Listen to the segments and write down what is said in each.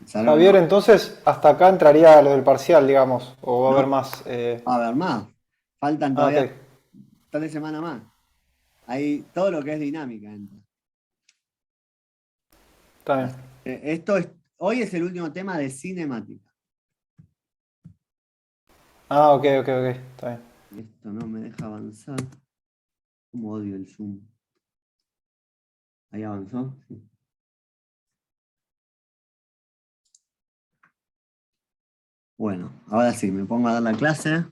Salón Javier, no. entonces hasta acá entraría lo del parcial, digamos, o va a haber No, más. a ver, más. Faltan Ah, ok, todavía 3 semanas más. Ahí todo lo que es dinámica entra. está bien. Así que hoy es el último tema de cinemática. Ah, ok, ok, ok, está bien. Esto no me deja avanzar. Como odio el Zoom. Ahí avanzó. Sí. Bueno, ahora sí, me pongo a dar la clase.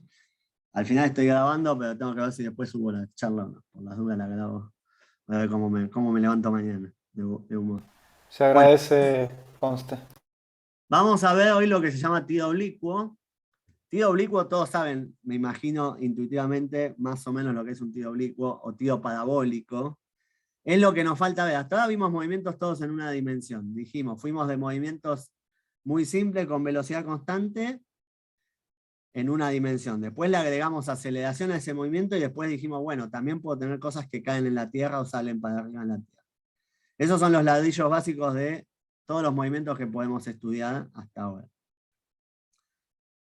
Al final estoy grabando, pero tengo que ver si después subo la charla o no. Por las dudas la grabo. A ver cómo me levanto mañana de humor. Se Bueno, agradece, conste. vamos a ver hoy lo que se llama tiro oblicuo. Tiro oblicuo, todos saben, me imagino intuitivamente, más o menos lo que es un tiro oblicuo o tiro parabólico. Es lo que nos falta ver. Hasta ahora vimos movimientos todos en una dimensión. Dijimos, fuimos de movimientos muy simples con velocidad constante en una dimensión. Después le agregamos aceleración a ese movimiento y después dijimos, bueno, también puedo tener cosas que caen en la Tierra o salen para arriba en la Tierra. Esos son los ladrillos básicos de todos los movimientos que podemos estudiar hasta ahora.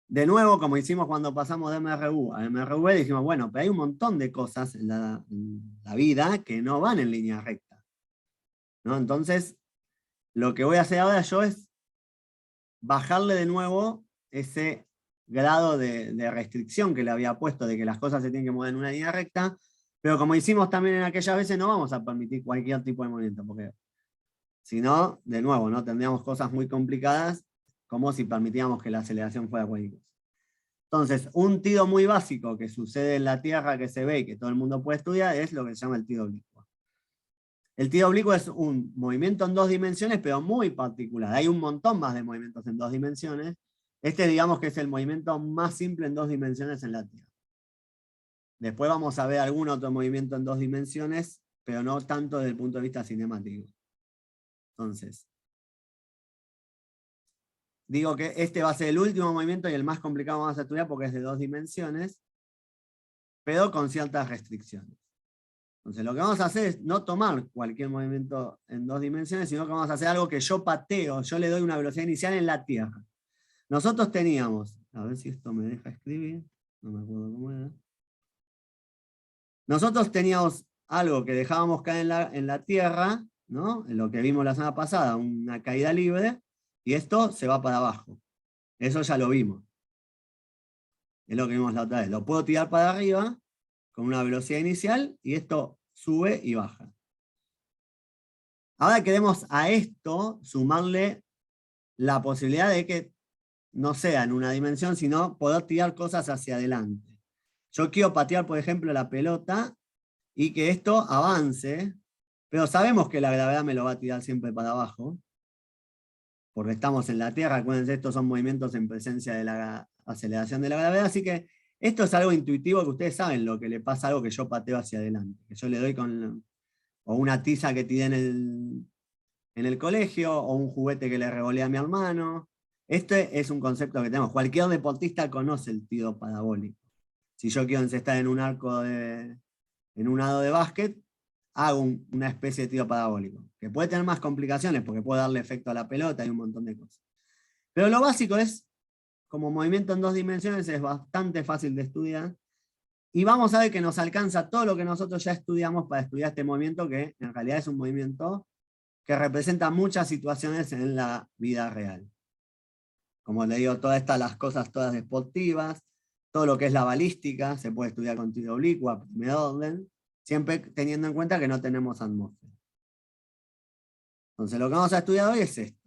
De nuevo, como hicimos cuando pasamos de MRU a MRV, dijimos, bueno, pero hay un montón de cosas en la vida que no van en línea recta, ¿no? Entonces, lo que voy a hacer ahora yo es bajarle de nuevo ese grado de restricción que le había puesto de que las cosas se tienen que mover en una línea recta, pero como hicimos también en aquellas veces, no vamos a permitir cualquier tipo de movimiento, porque si no, de nuevo, ¿no? Tendríamos cosas muy complicadas, como si permitíamos que la aceleración fuera cualquier cosa. Entonces, un tiro muy básico que sucede en la Tierra, que se ve y que todo el mundo puede estudiar, es lo que se llama el tiro oblicuo. El tiro oblicuo es un movimiento en 2 dimensiones, pero muy particular. Hay un montón más de movimientos en 2 dimensiones. Este, digamos que es el movimiento más simple en 2 dimensiones en la Tierra. Después vamos a ver algún otro movimiento en 2 dimensiones, pero no tanto desde el punto de vista cinemático. Entonces, digo que este va a ser el último movimiento y el más complicado vamos a estudiar porque es de 2 dimensiones, pero con ciertas restricciones. Entonces, lo que vamos a hacer es no tomar cualquier movimiento en 2 dimensiones, sino que vamos a hacer algo que yo pateo, yo le doy una velocidad inicial en la Tierra. Nosotros teníamos, a ver si esto me deja escribir, no me acuerdo cómo era. Nosotros teníamos algo que dejábamos caer en la Tierra, ¿no? En lo que vimos la semana pasada, una caída libre, y esto se va para abajo. Eso ya lo vimos. Es lo que vimos la otra vez. Lo puedo tirar para arriba con una velocidad inicial y esto sube y baja. Ahora queremos a esto sumarle la posibilidad de que no sea en una dimensión, sino poder tirar cosas hacia adelante. Yo quiero patear, por ejemplo, la pelota y que esto avance, pero sabemos que la gravedad me lo va a tirar siempre para abajo, porque estamos en la Tierra. Acuérdense, estos son movimientos en presencia de la aceleración de la gravedad, así que esto es algo intuitivo que ustedes saben lo que le pasa a algo que yo pateo hacia adelante, que yo le doy o una tiza que tiré en el colegio, o un juguete que le revolea a mi hermano. Este es un concepto que tenemos. Cualquier deportista conoce el tiro parabólico. Si yo quiero encestar en un aro de básquet, hago una especie de tiro parabólico, que puede tener más complicaciones porque puede darle efecto a la pelota y un montón de cosas. Pero lo básico es, como movimiento en 2 dimensiones, es bastante fácil de estudiar. Y vamos a ver que nos alcanza todo lo que nosotros ya estudiamos para estudiar este movimiento, que en realidad es un movimiento que representa muchas situaciones en la vida real. Como le digo, todas estas las cosas todas deportivas, todo lo que es la balística, se puede estudiar con tiro oblicuo a primer orden, siempre teniendo en cuenta que no tenemos atmósfera. Entonces, lo que vamos a estudiar hoy es esto.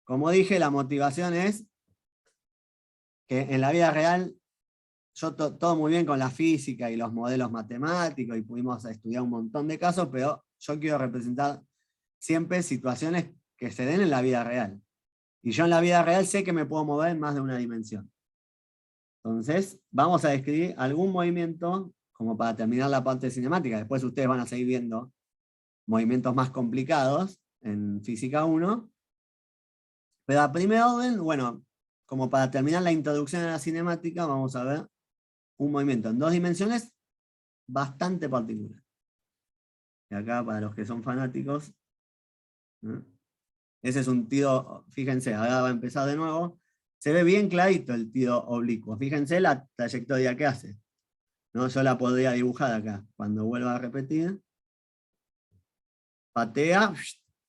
Como dije, la motivación es que en la vida real, todo muy bien con la física y los modelos matemáticos, y pudimos estudiar un montón de casos, pero yo quiero representar siempre situaciones que se den en la vida real. Y yo en la vida real sé que me puedo mover en más de una dimensión. Entonces, vamos a describir algún movimiento como para terminar la parte cinemática. Después ustedes van a seguir viendo movimientos más complicados en Física 1. Pero a primer orden, bueno, como para terminar la introducción a la cinemática, vamos a ver un movimiento en 2 dimensiones bastante particular. Y acá, para los que son fanáticos, ¿no? Ese es un tiro, fíjense, ahora va a empezar de nuevo. Se ve bien clarito el tiro oblicuo. Fíjense la trayectoria que hace. ¿No? Yo la podría dibujar acá. Cuando vuelva a repetir, patea,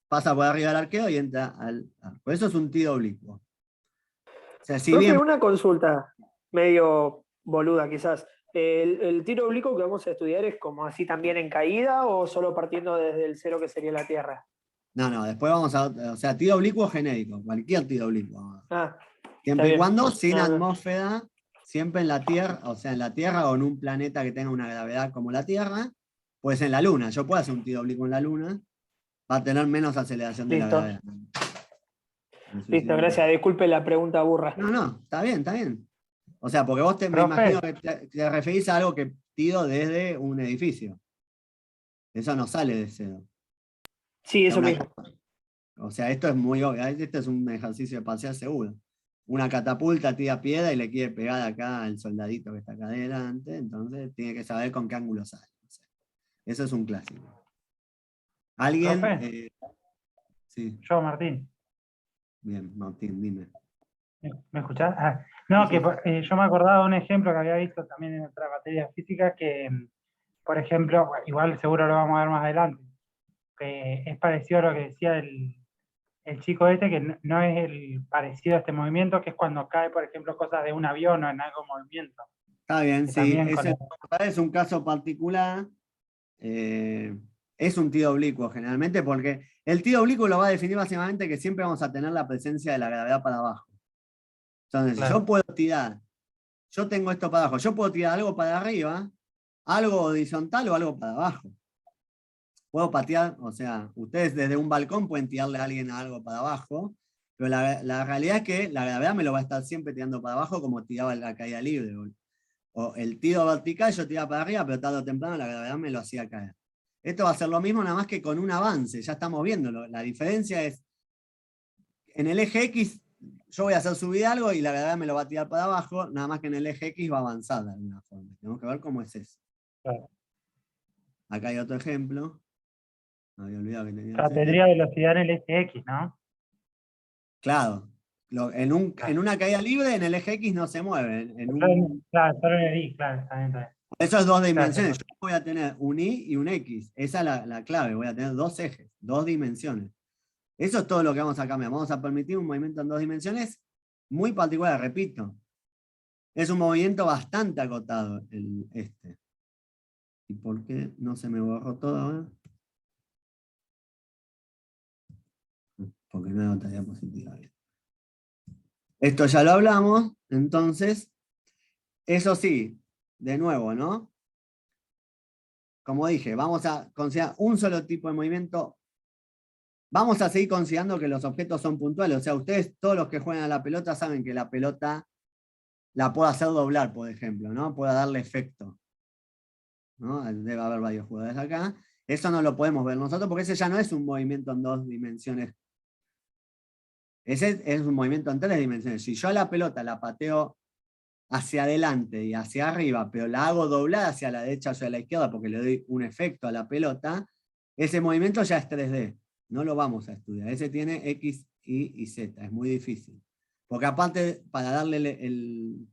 pasa por arriba del arquero y entra al arco. Por eso es un tiro oblicuo. O sea, si Profe, bien... una consulta medio boluda quizás. ¿El tiro oblicuo que vamos a estudiar es como así también en caída o solo partiendo desde el cero que sería la Tierra? No, después vamos a... O sea, tiro oblicuo genérico, cualquier tiro oblicuo. Ah, Siempre y bien. cuando sin No. atmósfera, siempre en la Tierra, o sea, en la Tierra o en un planeta que tenga una gravedad como la Tierra, pues en la Luna. Yo puedo hacer un tiro oblicuo en la Luna, va a tener menos aceleración de la Listo. gravedad. Listo, gracias. Disculpe la pregunta burra. No, está bien, está bien. O sea, porque vos me Profe. imagino que te referís a algo que tiro desde un edificio. Eso no sale de cero. Sí, eso Una- mismo. O sea, esto es muy obvio. Este es un ejercicio espacial seguro. Una catapulta tira piedra y le quiere pegar acá al soldadito que está acá adelante, entonces tiene que saber con qué ángulo sale. O sea, eso es un clásico. ¿Alguien? Profe. Sí, Yo, Martín. bien, Martín, dime. ¿Me escuchás? No, Sí, que yo me acordaba de un ejemplo que había visto también en otra materia física que, por ejemplo, igual seguro lo vamos a ver más adelante, que es parecido a lo que decía el chico este, que no es el parecido a este movimiento, que es cuando cae, por ejemplo, cosas de un avión o en algo en movimiento. Está bien, Que sí. también con Ese es un caso particular. Es un tiro oblicuo generalmente, porque el tiro oblicuo lo va a definir básicamente que siempre vamos a tener la presencia de la gravedad para abajo. Entonces, Claro. yo puedo tirar, yo tengo esto para abajo, yo puedo tirar algo para arriba, algo horizontal o algo para abajo. Puedo patear, o sea, ustedes desde un balcón pueden tirarle a alguien algo para abajo, pero la realidad es que la gravedad me lo va a estar siempre tirando para abajo como tiraba la caída libre. O el tiro vertical yo tiraba para arriba, pero tarde o temprano la gravedad me lo hacía caer. Esto va a ser lo mismo, nada más que con un avance, ya estamos viéndolo. La diferencia es, en el eje X, yo voy a hacer subir algo y la gravedad me lo va a tirar para abajo, nada más que en el eje X va a avanzar de alguna forma. Tenemos que ver cómo es eso. Claro. Acá hay otro ejemplo. Me había olvidado que tenía O sea, ese tendría ejemplo. velocidad en el eje X, ¿no? Claro. En una caída libre, en el eje X no se mueve. Claro, solo en el Y, claro, está bien, está bien. Eso es dos Claro, dimensiones. sí. Yo voy a tener un Y y un X. Esa es la clave. Voy a tener dos ejes, dos dimensiones. Eso es todo lo que vamos a cambiar. Vamos a permitir un movimiento en dos dimensiones muy particular, repito. Es un movimiento bastante acotado este. ¿Y por qué no se me borró todo ahora? Porque no hay otra diapositiva bien. Esto ya lo hablamos, entonces, eso sí, de nuevo, ¿no? Como dije, vamos a considerar un solo tipo de movimiento. Vamos a seguir considerando que los objetos son puntuales. O sea, ustedes, todos los que juegan a la pelota, saben que la pelota la puedo hacer doblar, por ejemplo, ¿no? Puedo darle efecto, ¿no? Debe haber varios jugadores acá. Eso no lo podemos ver nosotros porque ese ya no es un movimiento en dos dimensiones. Ese es un movimiento en tres dimensiones. Si yo a la pelota la pateo hacia adelante y hacia arriba, pero la hago doblar hacia la derecha o hacia la izquierda porque le doy un efecto a la pelota, ese movimiento ya es 3D. No lo vamos a estudiar. Ese tiene X, Y y Z. Es muy difícil. Porque aparte, para darle el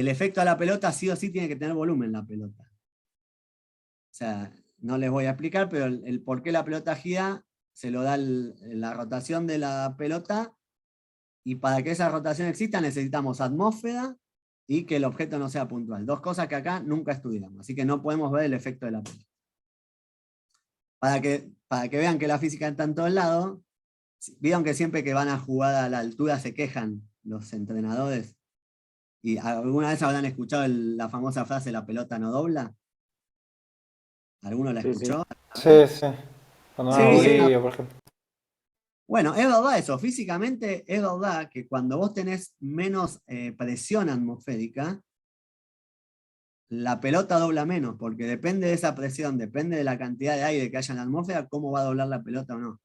efecto a la pelota, sí o sí tiene que tener volumen la pelota. O sea, no les voy a explicar, pero el por qué la pelota gira se lo da la rotación de la pelota, y para que esa rotación exista necesitamos atmósfera y que el objeto no sea puntual. Dos cosas que acá nunca estudiamos, así que no podemos ver el efecto de la pelota. Para que vean que la física está en todos lados, vieron que siempre que van a jugar a la altura se quejan los entrenadores, y alguna vez habrán escuchado la famosa frase "la pelota no dobla". ¿Alguno la Sí, sí. escuchó? Sí, sí. Cuando Sí, van a sí. Bolivia, por ejemplo. Bueno, es verdad eso. Físicamente es verdad que cuando vos tenés menos presión atmosférica, la pelota dobla menos, porque depende de esa presión, depende de la cantidad de aire que haya en la atmósfera, cómo va a doblar la pelota o no. O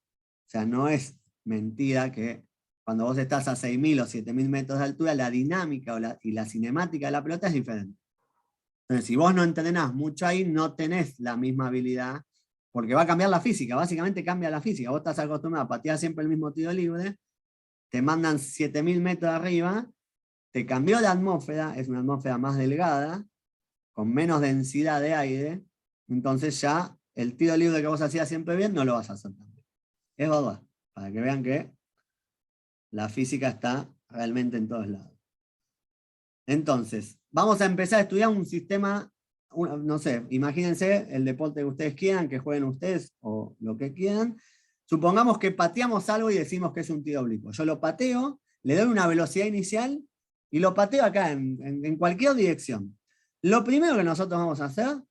sea, no es mentira que cuando vos estás a 6.000 o 7.000 metros de altura, la dinámica y la cinemática de la pelota es diferente. Entonces, si vos no entrenás mucho ahí, no tenés la misma habilidad porque va a cambiar la física, básicamente cambia la física. Vos estás acostumbrado a patear siempre el mismo tiro libre, te mandan 7000 metros arriba, te cambió la atmósfera, es una atmósfera más delgada, con menos densidad de aire, entonces ya el tiro libre que vos hacías siempre bien, no lo vas a hacer tan bien. Es verdad, para que vean que la física está realmente en todos lados. Entonces, vamos a empezar a estudiar un sistema, no sé, imagínense el deporte que ustedes quieran, que jueguen ustedes o lo que quieran. Supongamos que pateamos algo y decimos que es un tiro oblicuo. Yo lo pateo, le doy una velocidad inicial y lo pateo acá en cualquier dirección. Lo primero que nosotros vamos a hacer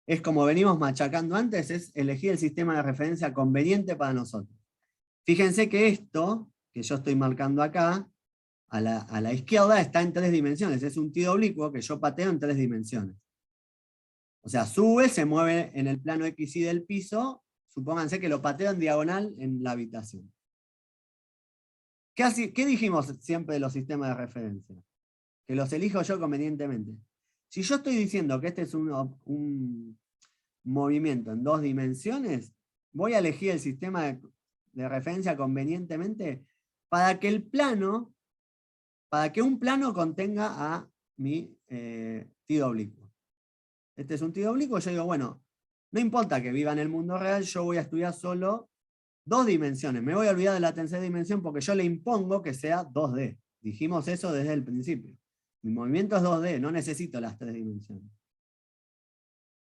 es, como venimos machacando antes, es elegir el sistema de referencia conveniente para nosotros. Fíjense que esto, que yo estoy marcando acá, a la izquierda está en 3 dimensiones. Es un tiro oblicuo que yo pateo en 3 dimensiones. O sea, sube, se mueve en el plano XY del piso. Supónganse que lo pateo en diagonal en la habitación. ¿Qué dijimos siempre de los sistemas de referencia? Que los elijo yo convenientemente. Si yo estoy diciendo que este es un movimiento en 2 dimensiones, voy a elegir el sistema de referencia convenientemente para que un plano contenga a mi tiro oblicuo. Este es un tiro oblicuo, yo digo, bueno, no importa que viva en el mundo real, yo voy a estudiar solo 2 dimensiones. Me voy a olvidar de la tercera dimensión porque yo le impongo que sea 2D. Dijimos eso desde el principio. Mi movimiento es 2D, no necesito las 3 dimensiones.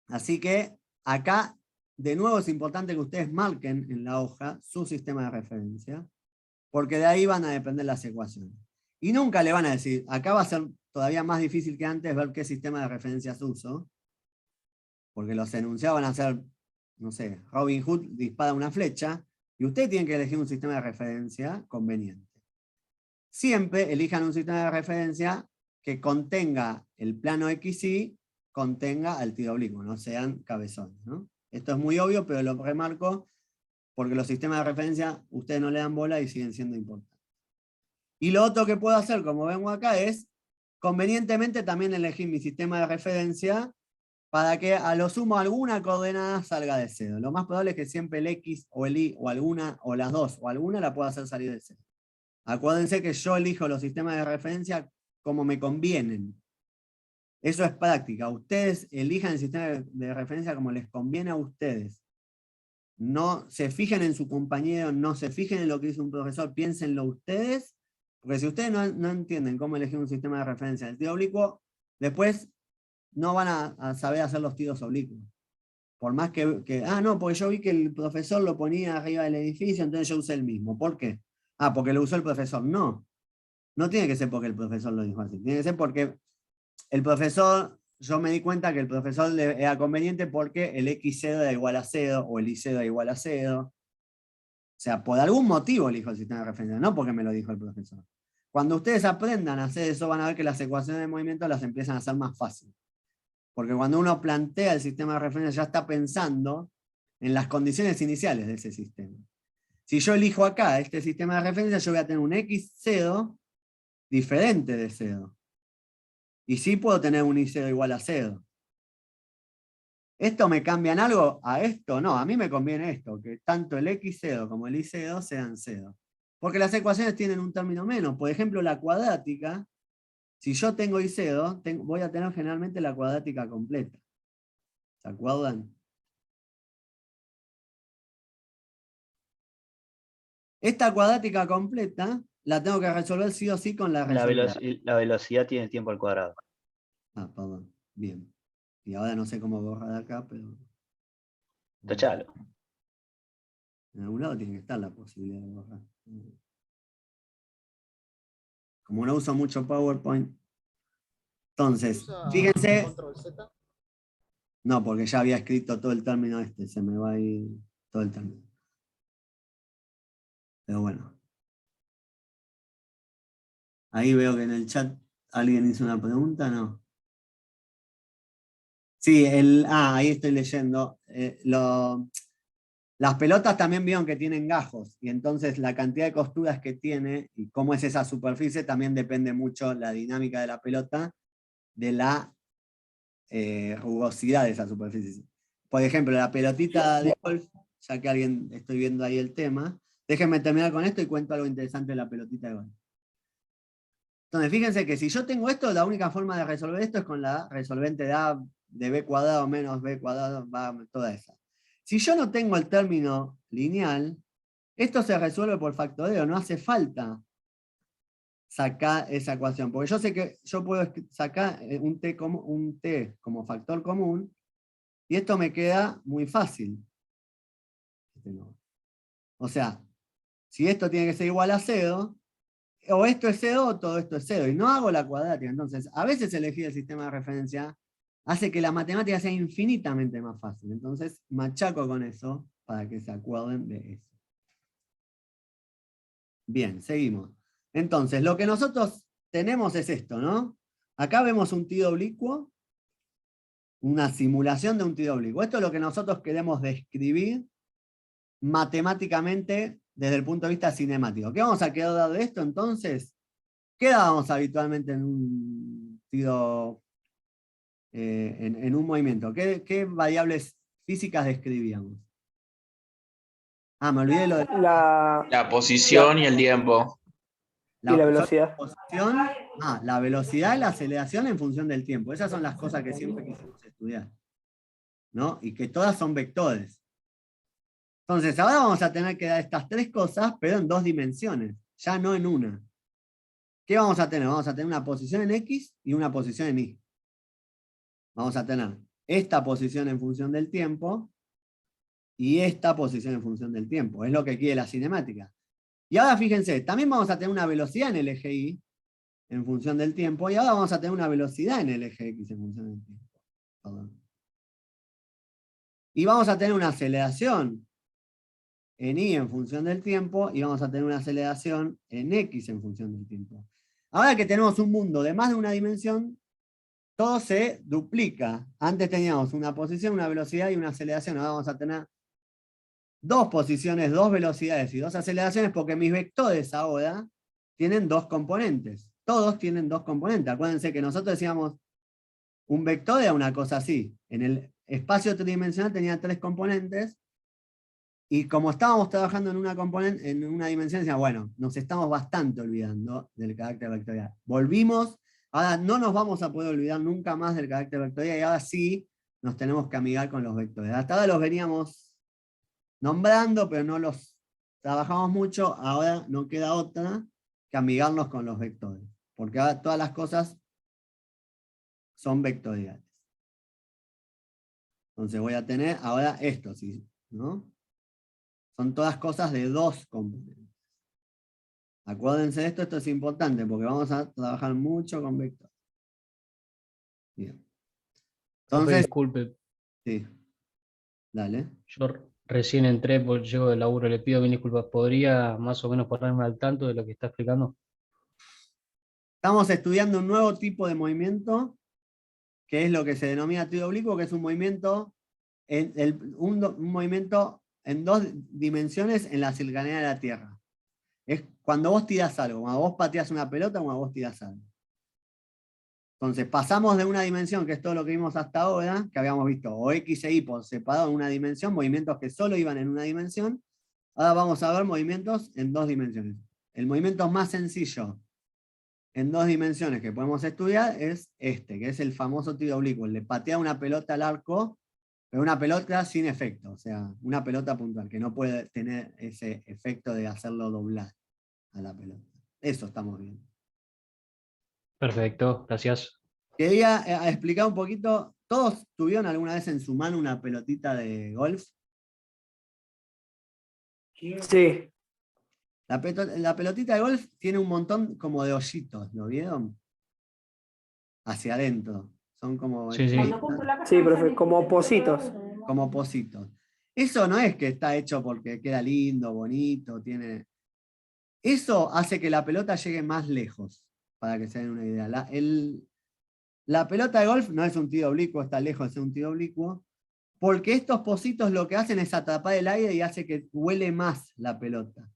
Así que acá, de nuevo, es importante que ustedes marquen en la hoja su sistema de referencia, porque de ahí van a depender las ecuaciones. Y nunca le van a decir, acá va a ser todavía más difícil que antes ver qué sistema de referencias uso, porque los enunciados van a ser, no sé, Robin Hood dispara una flecha, y ustedes tienen que elegir un sistema de referencia conveniente. Siempre elijan un sistema de referencia que contenga el plano XY, contenga al tiro oblicuo, no sean cabezones, ¿no? Esto es muy obvio, pero lo remarco porque los sistemas de referencia ustedes no le dan bola y siguen siendo importantes. Y lo otro que puedo hacer, como vengo acá, es convenientemente también elegir mi sistema de referencia para que a lo sumo alguna coordenada salga de cero. Lo más probable es que siempre el X o el Y o alguna, o las dos, o alguna la pueda hacer salir de cero. Acuérdense que yo elijo los sistemas de referencia como me convienen. Eso es práctica. Ustedes elijan el sistema de referencia como les conviene a ustedes. No se fijen en su compañero, no se fijen en lo que dice un profesor, piénsenlo ustedes, porque si ustedes no entienden cómo elegir un sistema de referencia del tiro oblicuo, después no van a saber hacer los tiros oblicuos. Por más no, porque yo vi que el profesor lo ponía arriba del edificio, entonces yo usé el mismo. ¿Por qué? Porque lo usó el profesor. No, no tiene que ser porque el profesor lo dijo así, tiene que ser porque el profesor, yo me di cuenta que el profesor era conveniente porque el X0 era igual a 0, o el Y0 era igual a 0. O sea, por algún motivo elijo el sistema de referencia, no porque me lo dijo el profesor. Cuando ustedes aprendan a hacer eso, van a ver que las ecuaciones de movimiento las empiezan a hacer más fácil. Porque cuando uno plantea el sistema de referencia, ya está pensando en las condiciones iniciales de ese sistema. Si yo elijo acá este sistema de referencia, yo voy a tener un X0 diferente de 0. Y sí puedo tener un Y0 igual a 0. ¿Esto me cambia en algo? A esto no, a mí me conviene esto, que tanto el X0 como el Y0 sean 0. Porque las ecuaciones tienen un término menos. Por ejemplo, la cuadrática, si yo tengo Y0, voy a tener generalmente la cuadrática completa. ¿Se acuerdan? Esta cuadrática completa la tengo que resolver sí o sí con la resolver. La velocidad tiene tiempo al cuadrado. Perdón. Bien. Y ahora no sé cómo borrar acá, pero... Tachalo. En algún lado tiene que estar la posibilidad de borrar. Como no uso mucho PowerPoint. Entonces, fíjense... No, porque ya había escrito todo el término este. Se me va a ir todo el término. Pero bueno. Ahí veo que en el chat alguien hizo una pregunta, ¿no? Sí, ahí estoy leyendo. Las pelotas también vieron que tienen gajos, y entonces la cantidad de costuras que tiene y cómo es esa superficie también depende mucho la dinámica de la pelota de la rugosidad de esa superficie. por ejemplo, la pelotita de golf, ya que estoy viendo ahí el tema, déjenme terminar con esto y cuento algo interesante de la pelotita de golf. Entonces, fíjense que si yo tengo esto, la única forma de resolver esto es con la resolvente de A de B cuadrado menos B cuadrado, va toda esa. Si yo no tengo el término lineal, esto se resuelve por factoreo, no hace falta sacar esa ecuación, porque yo sé que yo puedo sacar un t como factor común, y esto me queda muy fácil. O sea, si esto tiene que ser igual a 0, o esto es 0 o todo esto es 0, y no hago la cuadrática. Entonces, a veces elegir el sistema de referencia hace que la matemática sea infinitamente más fácil. Entonces, machaco con eso para que se acuerden de eso. Bien, seguimos. Entonces, lo que nosotros tenemos es esto, ¿no? Acá vemos un tiro oblicuo, una simulación de un tiro oblicuo. Esto es lo que nosotros queremos describir matemáticamente desde el punto de vista cinemático. ¿Qué vamos a quedar de esto entonces? ¿Qué dábamos habitualmente en un tiro, en un movimiento? ¿Qué variables físicas describíamos? Ah, me olvidé lo de La posición y el tiempo. Y la velocidad. La velocidad y la aceleración en función del tiempo. Esas son las cosas que siempre quisimos estudiar, ¿no? Y que todas son vectores. Entonces, ahora vamos a tener que dar estas tres cosas, pero en 2 dimensiones, ya no en una. ¿Qué vamos a tener? Vamos a tener una posición en X y una posición en Y. Vamos a tener esta posición en función del tiempo y esta posición en función del tiempo. Es lo que quiere la cinemática. Y ahora fíjense, también vamos a tener una velocidad en el eje Y en función del tiempo, y ahora vamos a tener una velocidad en el eje X en función del tiempo. Perdón. Y vamos a tener una aceleración en Y en función del tiempo, y vamos a tener una aceleración en X en función del tiempo. Ahora que tenemos un mundo de más de una dimensión, todo se duplica. Antes teníamos una posición, una velocidad y una aceleración. Ahora vamos a tener 2 posiciones, 2 velocidades y 2 aceleraciones, porque mis vectores ahora tienen 2 componentes. Todos tienen 2 componentes. Acuérdense que nosotros decíamos, un vector era una cosa así. En el espacio tridimensional tenía 3 componentes, y como estábamos trabajando en una dimensión, decíamos, bueno, nos estamos bastante olvidando del carácter vectorial. Volvimos, ahora no nos vamos a poder olvidar nunca más del carácter vectorial, y ahora sí nos tenemos que amigar con los vectores. Hasta ahora los veníamos nombrando, pero no los trabajamos mucho. Ahora no queda otra que amigarnos con los vectores, porque ahora todas las cosas son vectoriales. Entonces voy a tener ahora esto, ¿sí? ¿No? Son todas cosas de 2 componentes. Acuérdense de esto, esto es importante, porque vamos a trabajar mucho con vectores. Bien. Entonces, Disculpe, sí. Dale. yo recién entré, porque llego del laburo, le pido mil disculpas. ¿Podría más o menos ponerme al tanto de lo que está explicando? Estamos estudiando un nuevo tipo de movimiento, que es lo que se denomina tiro oblicuo, que es un movimiento un movimiento en 2 dimensiones en la cercanía de la Tierra. Es cuando vos tirás algo, cuando vos pateás una pelota o cuando vos tirás algo. Entonces pasamos de una dimensión, que es todo lo que vimos hasta ahora, que habíamos visto, o X e Y por separado en una dimensión, movimientos que solo iban en una dimensión. Ahora vamos a ver movimientos en 2 dimensiones. El movimiento más sencillo en 2 dimensiones que podemos estudiar es este, que es el famoso tiro oblicuo, el de patear una pelota al arco, pero una pelota sin efecto, o sea, una pelota puntual, que no puede tener ese efecto de hacerlo doblar a la pelota. Eso estamos viendo. Perfecto, gracias. Quería explicar un poquito, ¿todos tuvieron alguna vez en su mano una pelotita de golf? Sí. La pelotita de golf tiene un montón como de hoyitos, ¿lo vieron? Hacia adentro. Son como, Sí, sí. Sí, profe, como pocitos. como pocitos. Eso no es que está hecho porque queda lindo, bonito, tiene... Eso hace que la pelota llegue más lejos, para que se den una idea. La pelota de golf no es un tiro oblicuo, está lejos de ser un tiro oblicuo, porque estos pocitos lo que hacen es atrapar el aire y hace que huele más la pelota.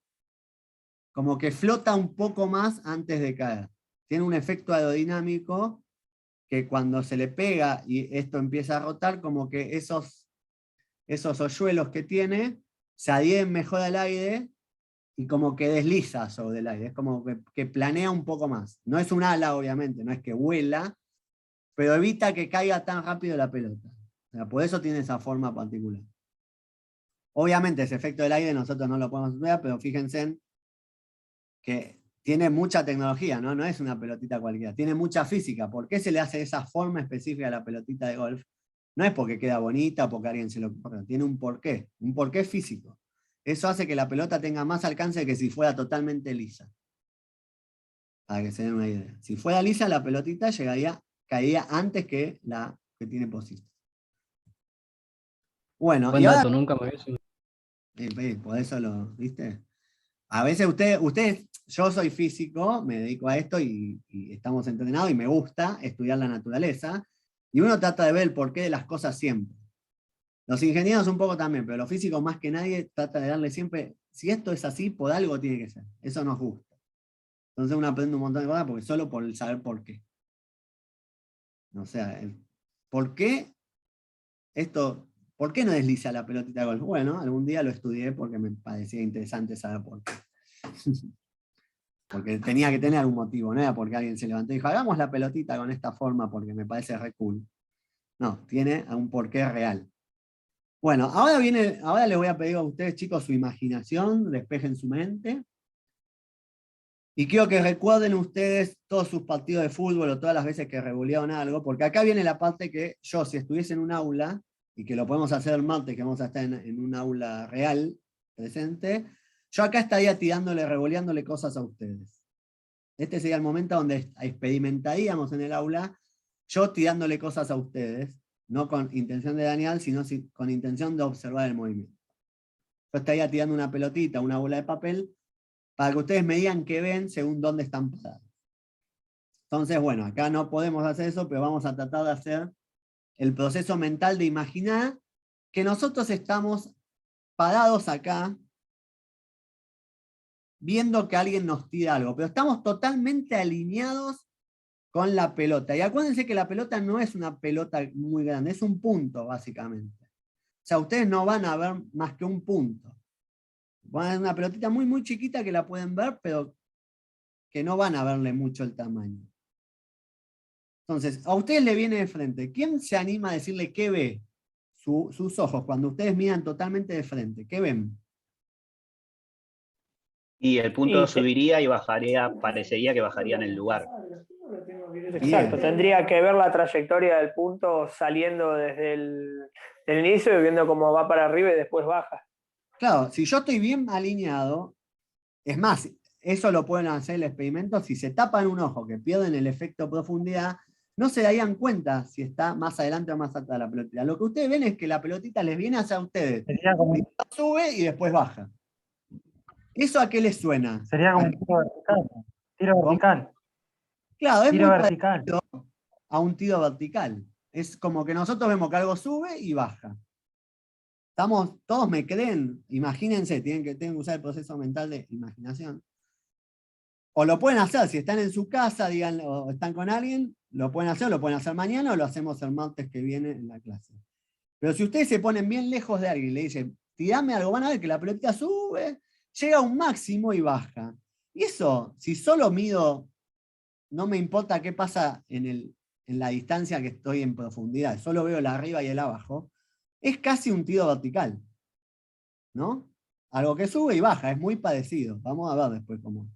Como que flota un poco más antes de caer. Tiene un efecto aerodinámico que cuando se le pega y esto empieza a rotar, como que esos esos hoyuelos que tiene se adhieren mejor al aire y como que desliza sobre el aire, es como que planea un poco más. No es un ala, obviamente, no es que vuela, pero evita que caiga tan rápido la pelota. O sea, por eso tiene esa forma particular. Obviamente ese efecto del aire nosotros no lo podemos ver, pero fíjense en que tiene mucha tecnología, ¿no? No es una pelotita cualquiera, tiene mucha física. ¿Por qué se le hace esa forma específica a la pelotita de golf? No es porque queda bonita, porque alguien se lo... Tiene un porqué físico. Eso hace que la pelota tenga más alcance que si fuera totalmente lisa. Para que se den una idea. Si fuera lisa, la pelotita caería antes que la que tiene posición. Bueno, Buen y ahora... dato, nunca me había sido. Por eso lo, ¿viste? A veces ustedes, yo soy físico, me dedico a esto y estamos entrenados y me gusta estudiar la naturaleza, y uno trata de ver el porqué de las cosas siempre. Los ingenieros un poco también, pero los físicos más que nadie trata de darle siempre, si esto es así, por algo tiene que ser. Eso nos gusta. Entonces uno aprende un montón de cosas porque solo por el saber por qué. O sea, ¿por qué esto... ¿Por qué no desliza la pelotita de golf? Bueno, algún día lo estudié porque me parecía interesante saber por qué. Porque tenía que tener algún motivo, no era porque alguien se levantó y dijo, hagamos la pelotita con esta forma porque me parece re cool. No, tiene un porqué real. Bueno, ahora les voy a pedir a ustedes, chicos, su imaginación, despejen su mente. Y quiero que recuerden ustedes todos sus partidos de fútbol o todas las veces que revolearon algo, porque acá viene la parte que yo, si estuviese en un aula, y que lo podemos hacer el martes, que vamos a estar en un aula real, presente, yo acá estaría revoleándole cosas a ustedes. Este sería el momento donde experimentaríamos en el aula, yo tirándole cosas a ustedes, no con intención de dañar, sino con intención de observar el movimiento. Yo estaría tirando una pelotita, una bola de papel, para que ustedes me digan qué ven según dónde están parados. Entonces, bueno, acá no podemos hacer eso, pero vamos a tratar de hacer el proceso mental de imaginar que nosotros estamos parados acá viendo que alguien nos tira algo, pero estamos totalmente alineados con la pelota. Y acuérdense que la pelota no es una pelota muy grande, es un punto básicamente. O sea, ustedes no van a ver más que un punto. Van a ver una pelotita muy muy chiquita que la pueden ver, pero que no van a verle mucho el tamaño. Entonces, a ustedes le viene de frente. ¿Quién se anima a decirle qué ve? Sus ojos, cuando ustedes miran totalmente de frente. ¿Qué ven? Y el punto subiría y bajaría, parecería que bajaría en el lugar. Exacto, Bien. tendría que ver la trayectoria del punto saliendo desde el inicio y viendo cómo va para arriba y después baja. Claro, si yo estoy bien alineado, es más, eso lo pueden hacer el experimento, si se tapan un ojo, que pierden el efecto profundidad, no se darían cuenta si está más adelante o más atrás de la pelotita. Lo que ustedes ven es que la pelotita les viene hacia ustedes. Sería como, Sube y después baja. ¿Eso a qué les suena? sería como un tiro vertical. Tiro ¿Cómo? vertical. Claro, es Tiro muy vertical. parecido a un tiro vertical. Es como que nosotros vemos que algo sube y baja. Todos me creen, imagínense, tienen que usar el proceso mental de imaginación. O lo pueden hacer, si están en su casa, digan, o están con alguien, lo pueden hacer mañana o lo hacemos el martes que viene en la clase. Pero si ustedes se ponen bien lejos de alguien y le dicen, tirame algo, van a ver que la pelotita sube, llega a un máximo y baja. Y eso, si solo mido, no me importa qué pasa en la distancia que estoy en profundidad, solo veo el arriba y el abajo, es casi un tiro vertical. ¿No? Algo que sube y baja, es muy parecido. Vamos a ver después cómo.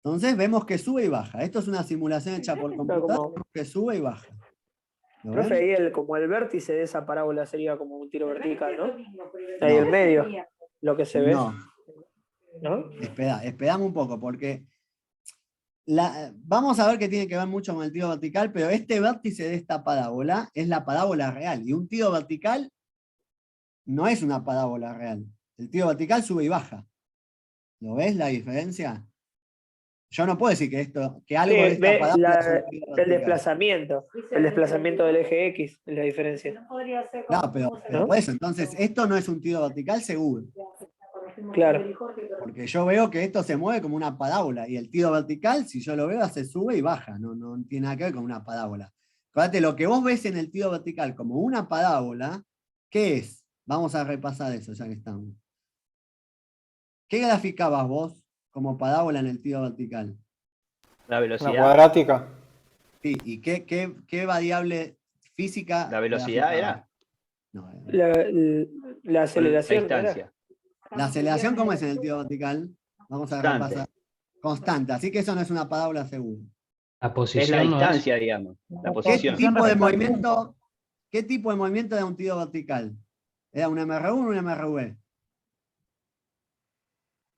Entonces vemos que sube y baja. Esto es una simulación hecha por computadora, vemos que sube y baja. ¿Lo Profe, ven? ahí como el vértice de esa parábola sería como un tiro vertical, ¿no? Ahí en medio, lo que se ve. No, ¿No? esperamos un poco, porque vamos a ver que tiene que ver mucho con el tiro vertical, pero este vértice de esta parábola es la parábola real, y un tiro vertical no es una parábola real. El tiro vertical sube y baja. ¿Lo ves la diferencia? Yo no puedo decir que algo de esta parábola es un tiro el vertical. desplazamiento del eje X es la diferencia. Claro, pero por eso, entonces, esto no es un tiro vertical seguro. Claro. Porque yo veo que esto se mueve como una parábola, y el tiro vertical, si yo lo veo, se sube y baja, no tiene nada que ver con una parábola. Acordate, lo que vos ves en el tiro vertical como una parábola, ¿qué es? Vamos a repasar eso ya que estamos. ¿Qué graficabas vos como parábola en el tiro vertical? La Una velocidad. cuadrática. Sí, ¿y qué variable física? La velocidad graficabas? era. No, La aceleración. La ¿no era? distancia. la aceleración, ¿cómo es en el tiro vertical? Vamos a Constante. repasar. Constante, así que eso no es una parábola segura. La Es la posición no es. distancia, digamos. La ¿Qué posición. ¿Qué tipo de respecto al movimiento? ¿Qué tipo de movimiento era un tiro vertical? ¿Era un MR1 o un MRV?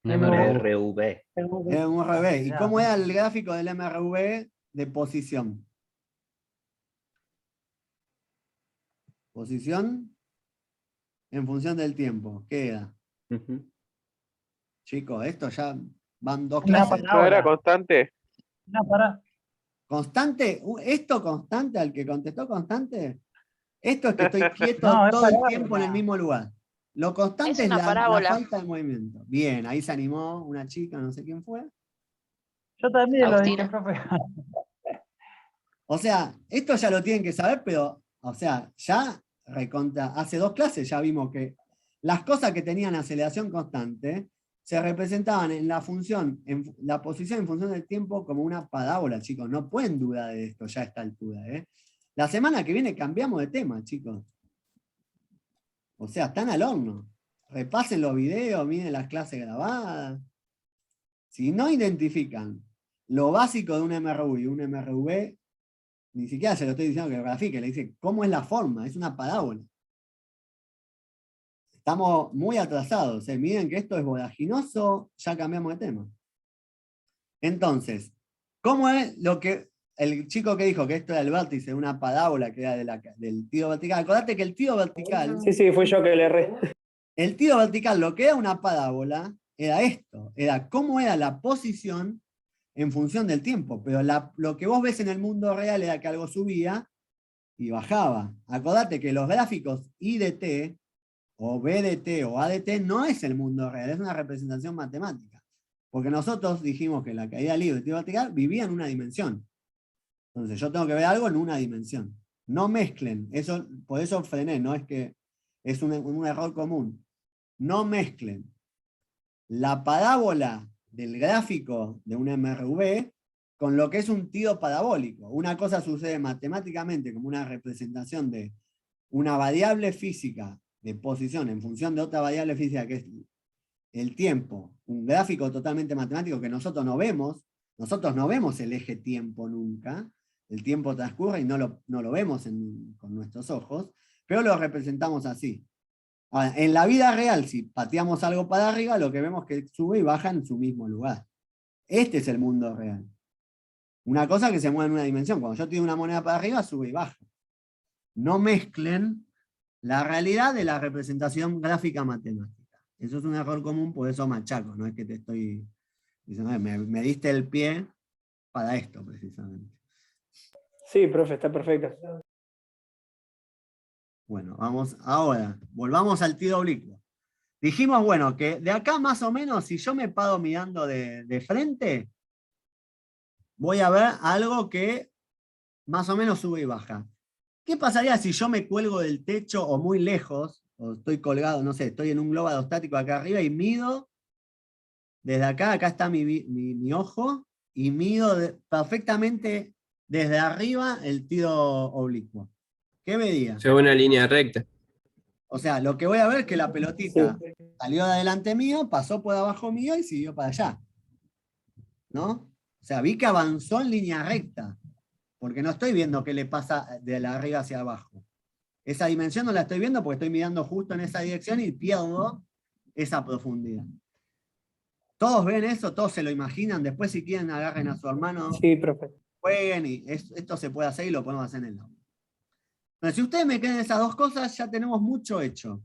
Un MRU. RV. Era un MRV. ¿Y Ya. cómo era el gráfico del MRV de posición? Posición en función del tiempo. ¿Qué era? Ujú. Chicos, esto ya van dos Una clases. parábola. ¿No era constante? Una para- ¿Constante? ¿Esto constante al que contestó constante? Esto es que estoy quieto No, es todo el parábola. tiempo en el mismo lugar. Lo constante Es es una la parábola. falta de movimiento. Bien, ahí se animó una chica, no sé quién fue. Yo también lo dije, Agustina. profe. O sea, esto ya lo tienen que saber, pero, o sea, ya recontra, hace dos clases ya vimos que las cosas que tenían aceleración constante se representaban en la función, en la posición en función del tiempo como una parábola, chicos. No pueden dudar de esto ya a esta altura, ¿eh? La semana que viene cambiamos de tema, chicos. O sea, están al horno. Repasen los videos, miren las clases grabadas. Si no identifican lo básico de un MRU y un MRV, ni siquiera se lo estoy diciendo que lo grafique, le dice cómo es la forma, es una parábola. Estamos muy atrasados, miren que esto es voraginoso, ya cambiamos de tema. Entonces, ¿cómo es lo que el chico que dijo que esto era el vértice de una parábola que era del tiro vertical? Acordate que el tiro vertical, Sí, fui yo que le erré. el tiro vertical, lo que era una parábola, era esto, era cómo era la posición en función del tiempo, pero lo que vos ves en el mundo real era que algo subía y bajaba. Acordate que los gráficos IDT, o BDT, o ADT, no es el mundo real, es una representación matemática. Porque nosotros dijimos que la caída libre y el tiro vertical vivía en una dimensión. Entonces yo tengo que ver algo en una dimensión. No mezclen, eso, por eso frené, no es que es un error común. No mezclen la parábola del gráfico de un MRV con lo que es un tiro parabólico. Una cosa sucede matemáticamente como una representación de una variable física de posición en función de otra variable física que es el tiempo, un gráfico totalmente matemático que nosotros no vemos el eje tiempo nunca, el tiempo transcurre y no lo vemos con nuestros ojos, pero lo representamos así. Ahora, en la vida real, si pateamos algo para arriba, lo que vemos es que sube y baja en su mismo lugar. Este es el mundo real. Una cosa que se mueve en una dimensión. Cuando yo tiro una moneda para arriba, sube y baja. No mezclen la realidad de la representación gráfica matemática. Eso es un error común, por eso machaco. No es que te estoy diciendo, me diste el pie para esto, precisamente. Sí, profe, está perfecto. Bueno, vamos ahora. Volvamos al tiro oblicuo. Dijimos, bueno, que de acá más o menos, si yo me paro mirando de frente, voy a ver algo que más o menos sube y baja. ¿Qué pasaría si yo me cuelgo del techo o muy lejos, o estoy colgado, no sé, estoy en un globo aerostático acá arriba y mido desde acá está mi ojo, y mido perfectamente desde arriba el tiro oblicuo? ¿Qué vería? Se ve una línea recta. O sea, lo que voy a ver es que la pelotita salió de adelante mío, pasó por abajo mío y siguió para allá. ¿No? O sea, vi que avanzó en línea recta, porque no estoy viendo qué le pasa de la arriba hacia abajo. Esa dimensión no la estoy viendo porque estoy mirando justo en esa dirección y pierdo esa profundidad. ¿Todos ven eso? ¿Todos se lo imaginan? Después, si quieren, agarren a su hermano, Sí, profe. jueguen, y esto se puede hacer y lo podemos hacer en el aula. Bueno, si ustedes me creen esas dos cosas, ya tenemos mucho hecho.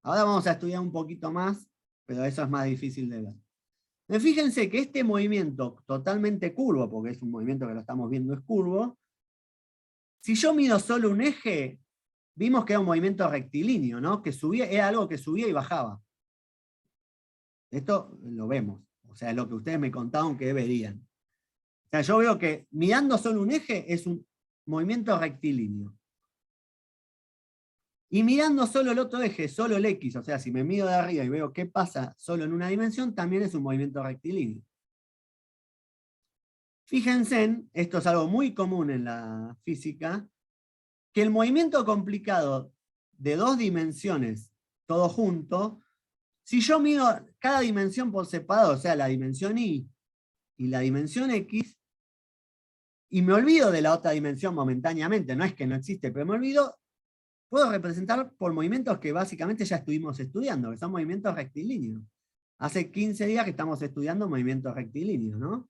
Ahora vamos a estudiar un poquito más, pero eso es más difícil de ver. Fíjense que este movimiento totalmente curvo, porque es un movimiento que lo estamos viendo es curvo, si yo mido solo un eje, vimos que era un movimiento rectilíneo, ¿no? Que subía, era algo que subía y bajaba. Esto lo vemos, o sea, es lo que ustedes me contaron que verían. O sea, yo veo que mirando solo un eje es movimiento rectilíneo. Y mirando solo el otro eje, solo el X, o sea, si me mido de arriba y veo qué pasa solo en una dimensión, también es un movimiento rectilíneo. Fíjense, esto es algo muy común en la física, que el movimiento complicado de 2 dimensiones, todo junto, si yo mido cada dimensión por separado, o sea, la dimensión Y y la dimensión X, y me olvido de la otra dimensión momentáneamente, no es que no existe, pero me olvido, puedo representar por movimientos que básicamente ya estuvimos estudiando, que son movimientos rectilíneos. Hace 15 días que estamos estudiando movimientos rectilíneos, ¿no?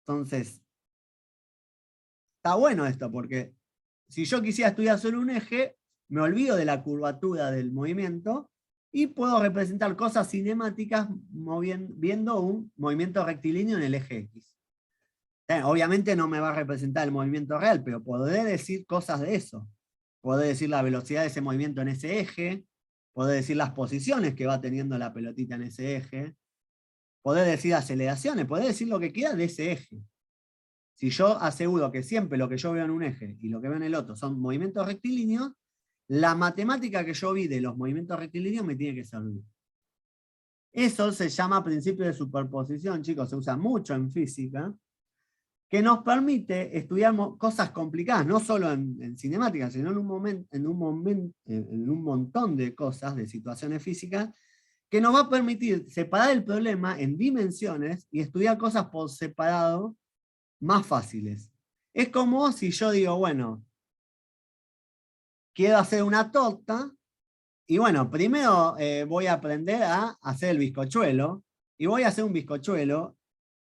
Entonces, está bueno esto, porque si yo quisiera estudiar solo un eje, me olvido de la curvatura del movimiento y puedo representar cosas cinemáticas viendo un movimiento rectilíneo en el eje X. Obviamente no me va a representar el movimiento real, pero podré decir cosas de eso. Podré decir la velocidad de ese movimiento en ese eje, podré decir las posiciones que va teniendo la pelotita en ese eje, podré decir aceleraciones, podré decir lo que quiera de ese eje. Si yo aseguro que siempre lo que yo veo en un eje y lo que veo en el otro son movimientos rectilíneos, la matemática que yo vi de los movimientos rectilíneos me tiene que servir. Eso se llama principio de superposición, chicos, se usa mucho en física, que nos permite estudiar cosas complicadas, no solo en cinemática, sino en un montón de cosas, de situaciones físicas, que nos va a permitir separar el problema en dimensiones y estudiar cosas por separado más fáciles. Es como si yo digo, bueno, quiero hacer una torta, y bueno, primero voy a aprender a hacer el bizcochuelo, y voy a hacer un bizcochuelo,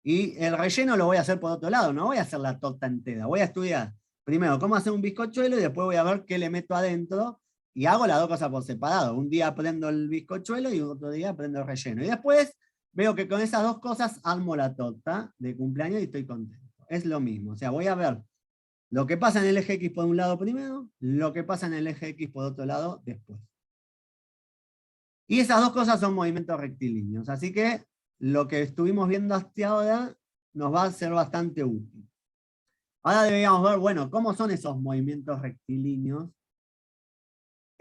y el relleno lo voy a hacer por otro lado, no voy a hacer la torta entera, voy a estudiar primero cómo hacer un bizcochuelo, y después voy a ver qué le meto adentro, y hago las dos cosas por separado. Un día aprendo el bizcochuelo, y otro día aprendo el relleno. Y después veo que con esas dos cosas armo la torta de cumpleaños y estoy contento. Es lo mismo, o sea, voy a ver lo que pasa en el eje X por un lado primero, lo que pasa en el eje X por otro lado después. Y esas dos cosas son movimientos rectilíneos, así que lo que estuvimos viendo hasta ahora nos va a ser bastante útil. Ahora deberíamos ver, bueno, cómo son esos movimientos rectilíneos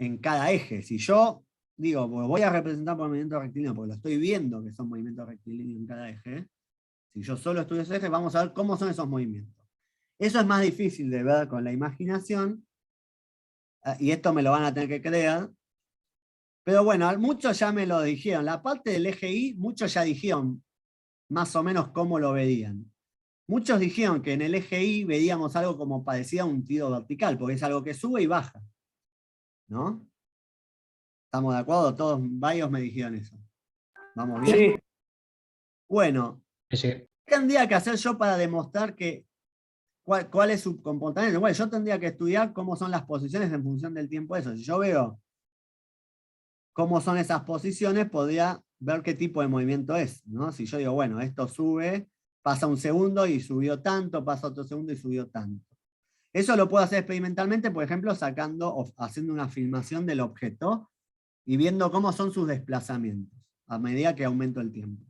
en cada eje. Si yo digo, pues voy a representar por movimientos rectilíneos, porque lo estoy viendo que son movimientos rectilíneos en cada eje, si yo solo estudio ese eje, vamos a ver cómo son esos movimientos. Eso es más difícil de ver con la imaginación, y esto me lo van a tener que creer, pero bueno, muchos ya me lo dijeron. La parte del eje Y, muchos ya dijeron más o menos cómo lo verían. Muchos dijeron que en el eje Y veíamos algo como parecía un tiro vertical, porque es algo que sube y baja, ¿no? ¿Estamos de acuerdo? Todos, varios me dijeron eso. ¿Vamos bien? Sí. Bueno, Sí. ¿qué tendría que hacer yo para demostrar que cuál es su comportamiento? Bueno, yo tendría que estudiar cómo son las posiciones en función del tiempo de eso. Si yo veo cómo son esas posiciones, podría ver qué tipo de movimiento es, ¿no? Si yo digo, bueno, esto sube, pasa un segundo y subió tanto, pasa otro segundo y subió tanto. Eso lo puedo hacer experimentalmente, por ejemplo, sacando o haciendo una filmación del objeto y viendo cómo son sus desplazamientos a medida que aumento el tiempo.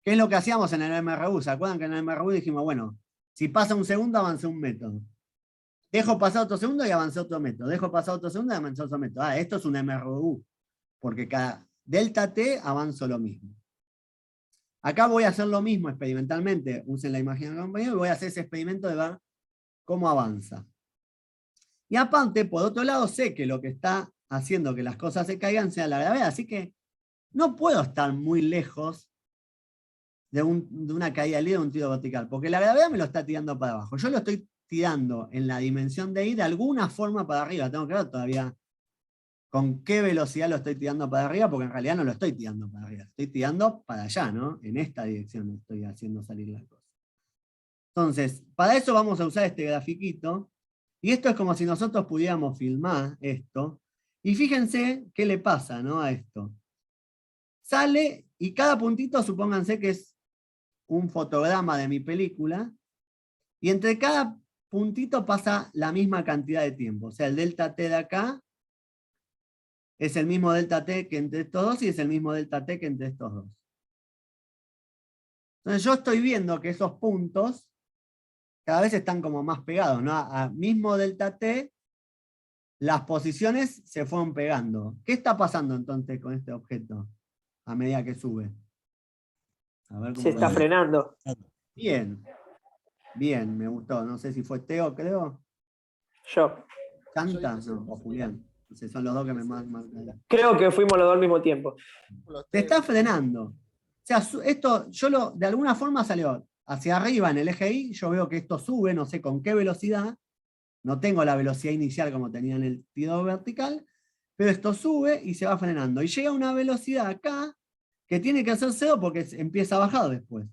¿Qué es lo que hacíamos en el MRU? ¿Se acuerdan que en el MRU dijimos, bueno, si pasa un segundo, avancé un método? Dejo pasar otro segundo y avancé otro método. Dejo pasar otro segundo y avancé otro método. Ah, esto es un MRU, porque cada delta t avanzo lo mismo. Acá voy a hacer lo mismo experimentalmente, usen la imaginación y voy a hacer ese experimento de ver cómo avanza. Y aparte, por otro lado, sé que lo que está haciendo que las cosas se caigan sea la gravedad, así que no puedo estar muy lejos de una caída libre de un tiro vertical, porque la gravedad me lo está tirando para abajo. Yo lo estoy tirando en la dimensión de Y de alguna forma para arriba. Tengo que ver todavía con qué velocidad lo estoy tirando para arriba, porque en realidad no lo estoy tirando para arriba, estoy tirando para allá, ¿no? En esta dirección estoy haciendo salir la cosa. Entonces, para eso vamos a usar este grafiquito, y esto es como si nosotros pudiéramos filmar esto, y fíjense qué le pasa, ¿no? A esto. Sale, y cada puntito, supónganse que es un fotograma de mi película, y entre cada puntito pasa la misma cantidad de tiempo. O sea, el delta t de acá es el mismo delta t que entre estos dos, y es el mismo delta t que entre estos dos. Entonces yo estoy viendo que esos puntos cada vez están como más pegados, ¿no? Mismo delta t, las posiciones se fueron pegando. ¿Qué está pasando entonces con este objeto a medida que sube? A ver cómo Se está lo- frenando. Bien, bien, me gustó. No sé si fue Teo, creo. Yo. ¿Canta? No, o Julián. No sé, son los dos que me más. Creo que fuimos los dos al mismo tiempo. Te está frenando. O sea, esto, de alguna forma salió hacia arriba en el eje Y, yo veo que esto sube, no sé con qué velocidad, no tengo la velocidad inicial como tenía en el tiro vertical, pero esto sube y se va frenando. Y llega a una velocidad acá que tiene que hacer 0 porque empieza a bajar después.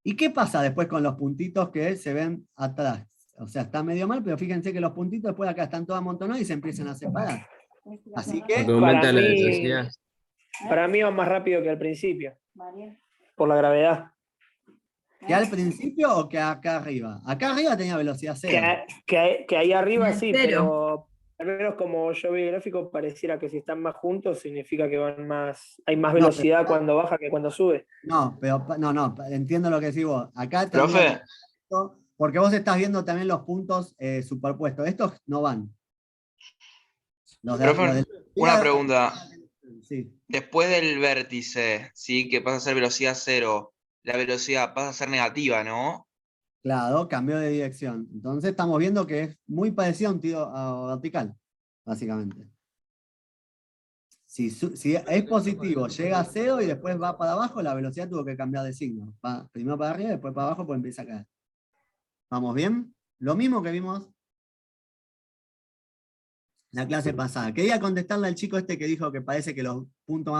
¿Y qué pasa después con los puntitos que se ven atrás? O sea, está medio mal, pero fíjense que los puntitos después acá están todos amontonados y se empiezan a separar. Así que, Porque aumenta la mí- velocidad. Para mí va más rápido que al principio. Por la gravedad. ¿que al principio o que acá arriba? Acá arriba tenía velocidad 0. Que ahí arriba sí, Cero. pero al menos como yo vi el gráfico, pareciera que si están más juntos significa que hay más velocidad cuando baja que cuando sube. No, pero no, entiendo lo que decís vos. Acá Profe, porque vos estás viendo también los puntos superpuestos. Estos no van. profe, una pregunta. Sí. Después del vértice, ¿sí? Que pasa a ser velocidad 0, la velocidad pasa a ser negativa, ¿no? Claro, cambió de dirección. Entonces estamos viendo que es muy parecido a un tiro vertical, básicamente. Si es positivo, llega a 0 y después va para abajo, la velocidad tuvo que cambiar de signo. Va primero para arriba, después para abajo, pues empieza a caer. ¿Vamos bien? Lo mismo que vimos la clase pasada. Quería contestarle al chico este que dijo que parece que los puntos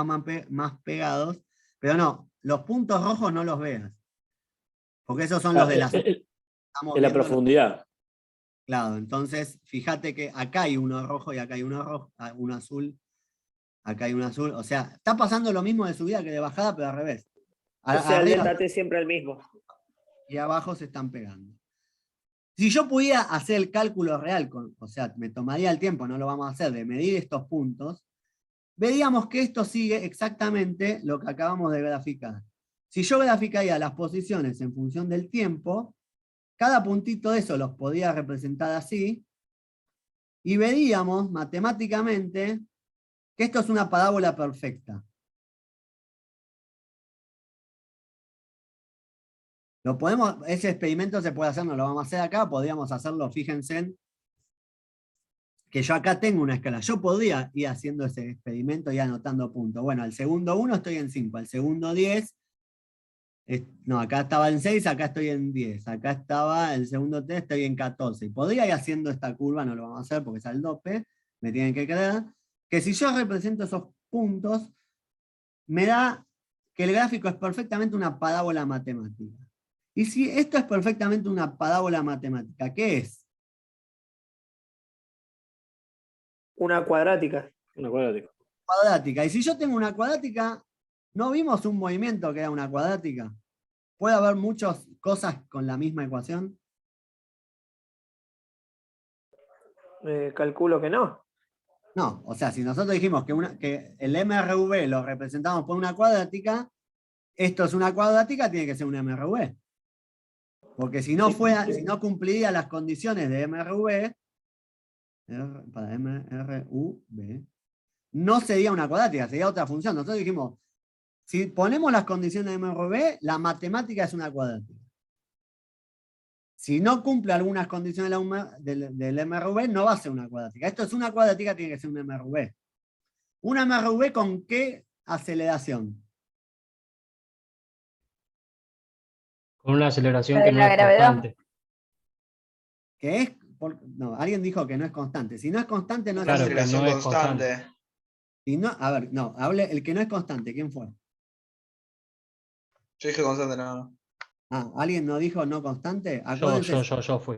más pegados, pero no, los puntos rojos no los veas. Porque esos son los de la... En la profundidad. Claro, entonces fíjate que acá hay uno rojo y acá hay uno rojo, uno azul, acá hay uno azul. O sea, está pasando lo mismo de subida que de bajada, pero al revés. O sea, el Arriba delta T siempre el mismo. y abajo se están pegando. Si yo pudiera hacer el cálculo real, o sea, me tomaría el tiempo, no lo vamos a hacer, de medir estos puntos, veríamos que esto sigue exactamente lo que acabamos de graficar. Si yo graficaría las posiciones en función del tiempo, cada puntito de eso los podía representar así, y veríamos matemáticamente que esto es una parábola perfecta. Ese experimento se puede hacer, no lo vamos a hacer acá, podríamos hacerlo, fíjense, que yo acá tengo una escala. Yo podría ir haciendo ese experimento y anotando puntos. Bueno, al segundo 1 estoy en 5, al segundo 10, no, acá estaba en 6, acá estoy en 10, acá estaba el segundo 3, estoy en 14. Y podría ir haciendo esta curva, no lo vamos a hacer porque es al dope, me tienen que creer, que si yo represento esos puntos, me da que el gráfico es perfectamente una parábola matemática. Y si esto es perfectamente una parábola matemática, ¿qué es? Una cuadrática. Una cuadrática. Cuadrática. Y si yo tengo una cuadrática, ¿no vimos un movimiento que era una cuadrática? ¿Puede haber muchas cosas con la misma ecuación? Calculo que no. No, o sea, si nosotros dijimos que el MRV lo representamos por una cuadrática, esto es una cuadrática, tiene que ser un MRV. Porque si no cumpliría las condiciones de MRV, para MRV, no sería una cuadrática, sería otra función. Nosotros dijimos, si ponemos las condiciones de MRV, la matemática es una cuadrática. Si no cumple algunas condiciones del MRV, no va a ser una cuadrática. Esto es una cuadrática, tiene que ser un MRV. ¿Un MRV con qué aceleración? Con una aceleración La que de no la es gravedad. constante. Que es, no, alguien dijo que no es constante. Si no es constante, no es Claro, aceleración. que no es constante. Si no, a ver, no, hable el que no es constante, ¿quién fue? Yo dije constante, no. Ah, ¿alguien no dijo no constante? Yo fui.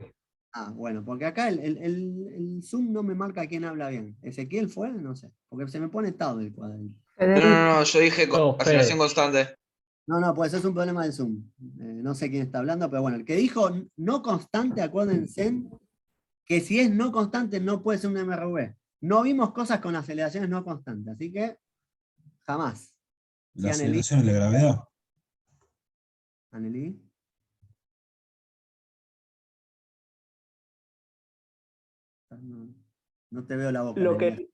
Ah, bueno, porque acá el Zoom no me marca quién habla bien. ¿Ezequiel fue? No sé, porque se me pone todo el cuadrito. No, yo dije aceleración Fede. constante. No, pues eso es un problema del Zoom. No sé quién está hablando, pero bueno, el que dijo no constante, acuérdense que si es no constante no puede ser un MRV. No vimos cosas con aceleraciones no constantes, así que jamás. La aceleración es la gravedad. Anneli. No te veo la boca. Lo Nelia.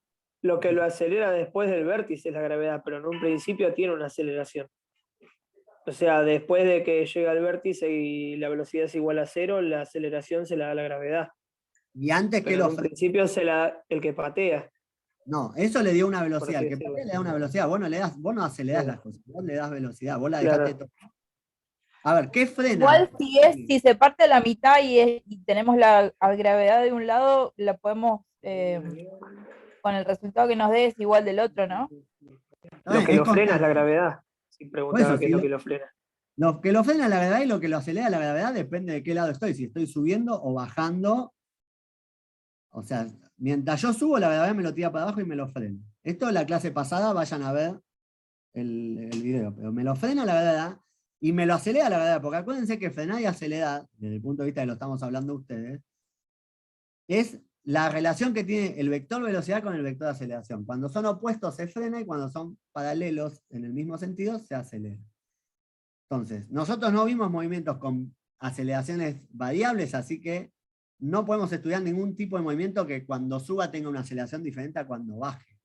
que lo acelera después del vértice es la gravedad, pero en un principio tiene una aceleración. O sea, después de que llega al vértice y la velocidad es igual a 0, la aceleración se la da la gravedad. Y antes que Pero en lo un principio se la da el que patea. No, eso le dio una Por velocidad. así El que decirlo. patea le da una velocidad. Vos no acelerás Claro. las cosas, vos le das velocidad, vos la Claro. dejaste tocar. A ver, ¿qué frena? Igual si se parte a la mitad y tenemos la gravedad de un lado, la podemos, con el resultado que nos dé es igual del otro, ¿no? Lo que Es lo frena es constante. la gravedad. Si preguntaba Por eso, qué es si lo lo- que lo frena. Lo que lo frena es la gravedad y lo que lo acelera la gravedad depende de qué lado estoy, si estoy subiendo o bajando. O sea, mientras yo subo, la gravedad me lo tira para abajo y me lo frena. Esto en la clase pasada, vayan a ver el video, pero me lo frena la gravedad y me lo acelera la gravedad, porque acuérdense que frenar y acelerar, desde el punto de vista de lo estamos hablando ustedes, es la relación que tiene el vector velocidad con el vector aceleración. Cuando son opuestos se frena y cuando son paralelos en el mismo sentido se acelera. Entonces, nosotros no vimos movimientos con aceleraciones variables, así que no podemos estudiar ningún tipo de movimiento que cuando suba tenga una aceleración diferente a cuando baje.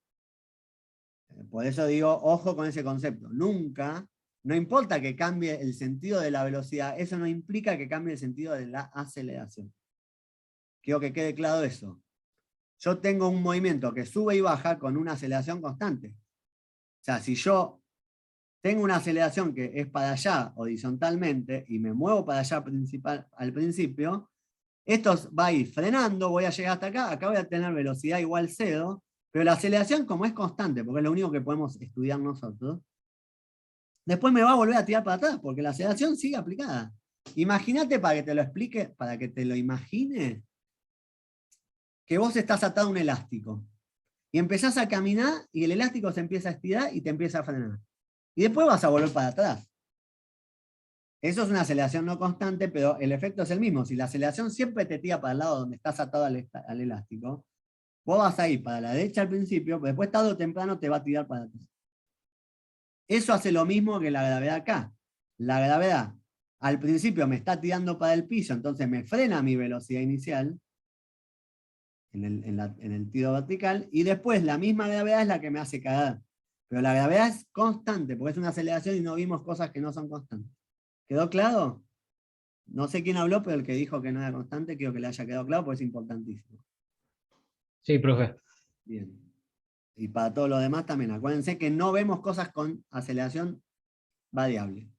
Por eso digo, ojo con ese concepto. Nunca, no importa que cambie el sentido de la velocidad, eso no implica que cambie el sentido de la aceleración. Quiero que quede claro eso. Yo tengo un movimiento que sube y baja con una aceleración constante. O sea, si yo tengo una aceleración que es para allá horizontalmente y me muevo para allá al principio, esto va a ir frenando, voy a llegar hasta acá voy a tener velocidad igual 0, pero la aceleración como es constante, porque es lo único que podemos estudiar nosotros, después me va a volver a tirar para atrás, porque la aceleración sigue aplicada. Imagínate, para que te lo explique, para que te lo imagines, que vos estás atado a un elástico, y empezás a caminar, y el elástico se empieza a estirar y te empieza a frenar. Y después vas a volver para atrás. Eso es una aceleración no constante, pero el efecto es el mismo. Si la aceleración siempre te tira para el lado donde estás atado al elástico, vos vas a ir para la derecha al principio, pero después tarde o temprano te va a tirar para atrás. Eso hace lo mismo que la gravedad acá. La gravedad al principio me está tirando para el piso, entonces me frena mi velocidad inicial en el tiro vertical, y después la misma gravedad es la que me hace caer. Pero la gravedad es constante, porque es una aceleración y no vimos cosas que no son constantes. ¿Quedó claro? No sé quién habló, pero el que dijo que no era constante, quiero que le haya quedado claro, porque es importantísimo. Sí, profe. Bien. Y para todos los demás también. Acuérdense que no vemos cosas con aceleración variable.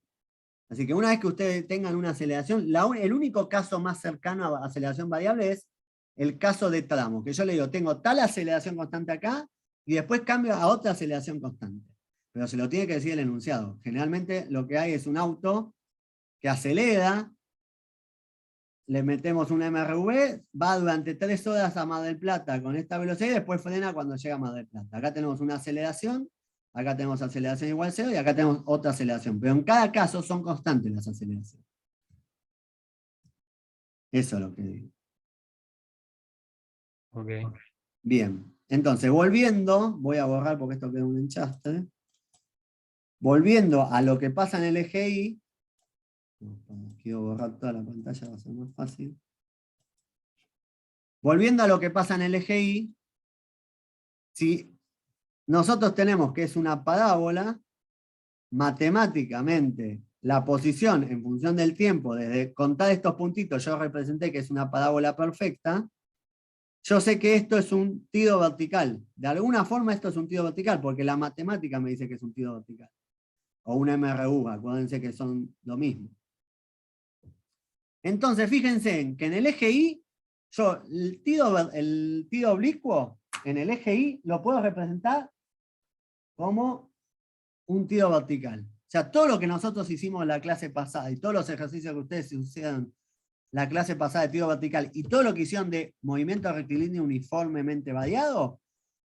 Así que una vez que ustedes tengan una aceleración, el único caso más cercano a aceleración variable es el caso de tramo, que yo le digo, tengo tal aceleración constante acá, y después cambio a otra aceleración constante. Pero se lo tiene que decir el enunciado. Generalmente lo que hay es un auto que acelera, le metemos un MRV, va durante 3 horas a Mar del Plata con esta velocidad y después frena cuando llega a Mar del Plata. Acá tenemos una aceleración, acá tenemos aceleración igual 0 y acá tenemos otra aceleración. Pero en cada caso son constantes las aceleraciones. Eso es lo que digo. Ok. Bien, entonces volviendo, voy a borrar porque esto queda un enchastre. Volviendo a lo que pasa en el eje Y, quiero borrar toda la pantalla, va a ser más fácil. Volviendo a lo que pasa en el eje Y, si nosotros tenemos que es una parábola, matemáticamente la posición en función del tiempo, desde contar estos puntitos, yo representé que es una parábola perfecta, yo sé que esto es un tiro vertical. De alguna forma esto es un tiro vertical, porque la matemática me dice que es un tiro vertical. O un MRU, acuérdense que son lo mismo. Entonces, fíjense en que en el eje Y, yo el tiro oblicuo en el eje Y lo puedo representar como un tiro vertical. O sea, todo lo que nosotros hicimos en la clase pasada y todos los ejercicios que ustedes hicieron la clase pasada de tiro vertical y todo lo que hicieron de movimiento rectilíneo uniformemente variado,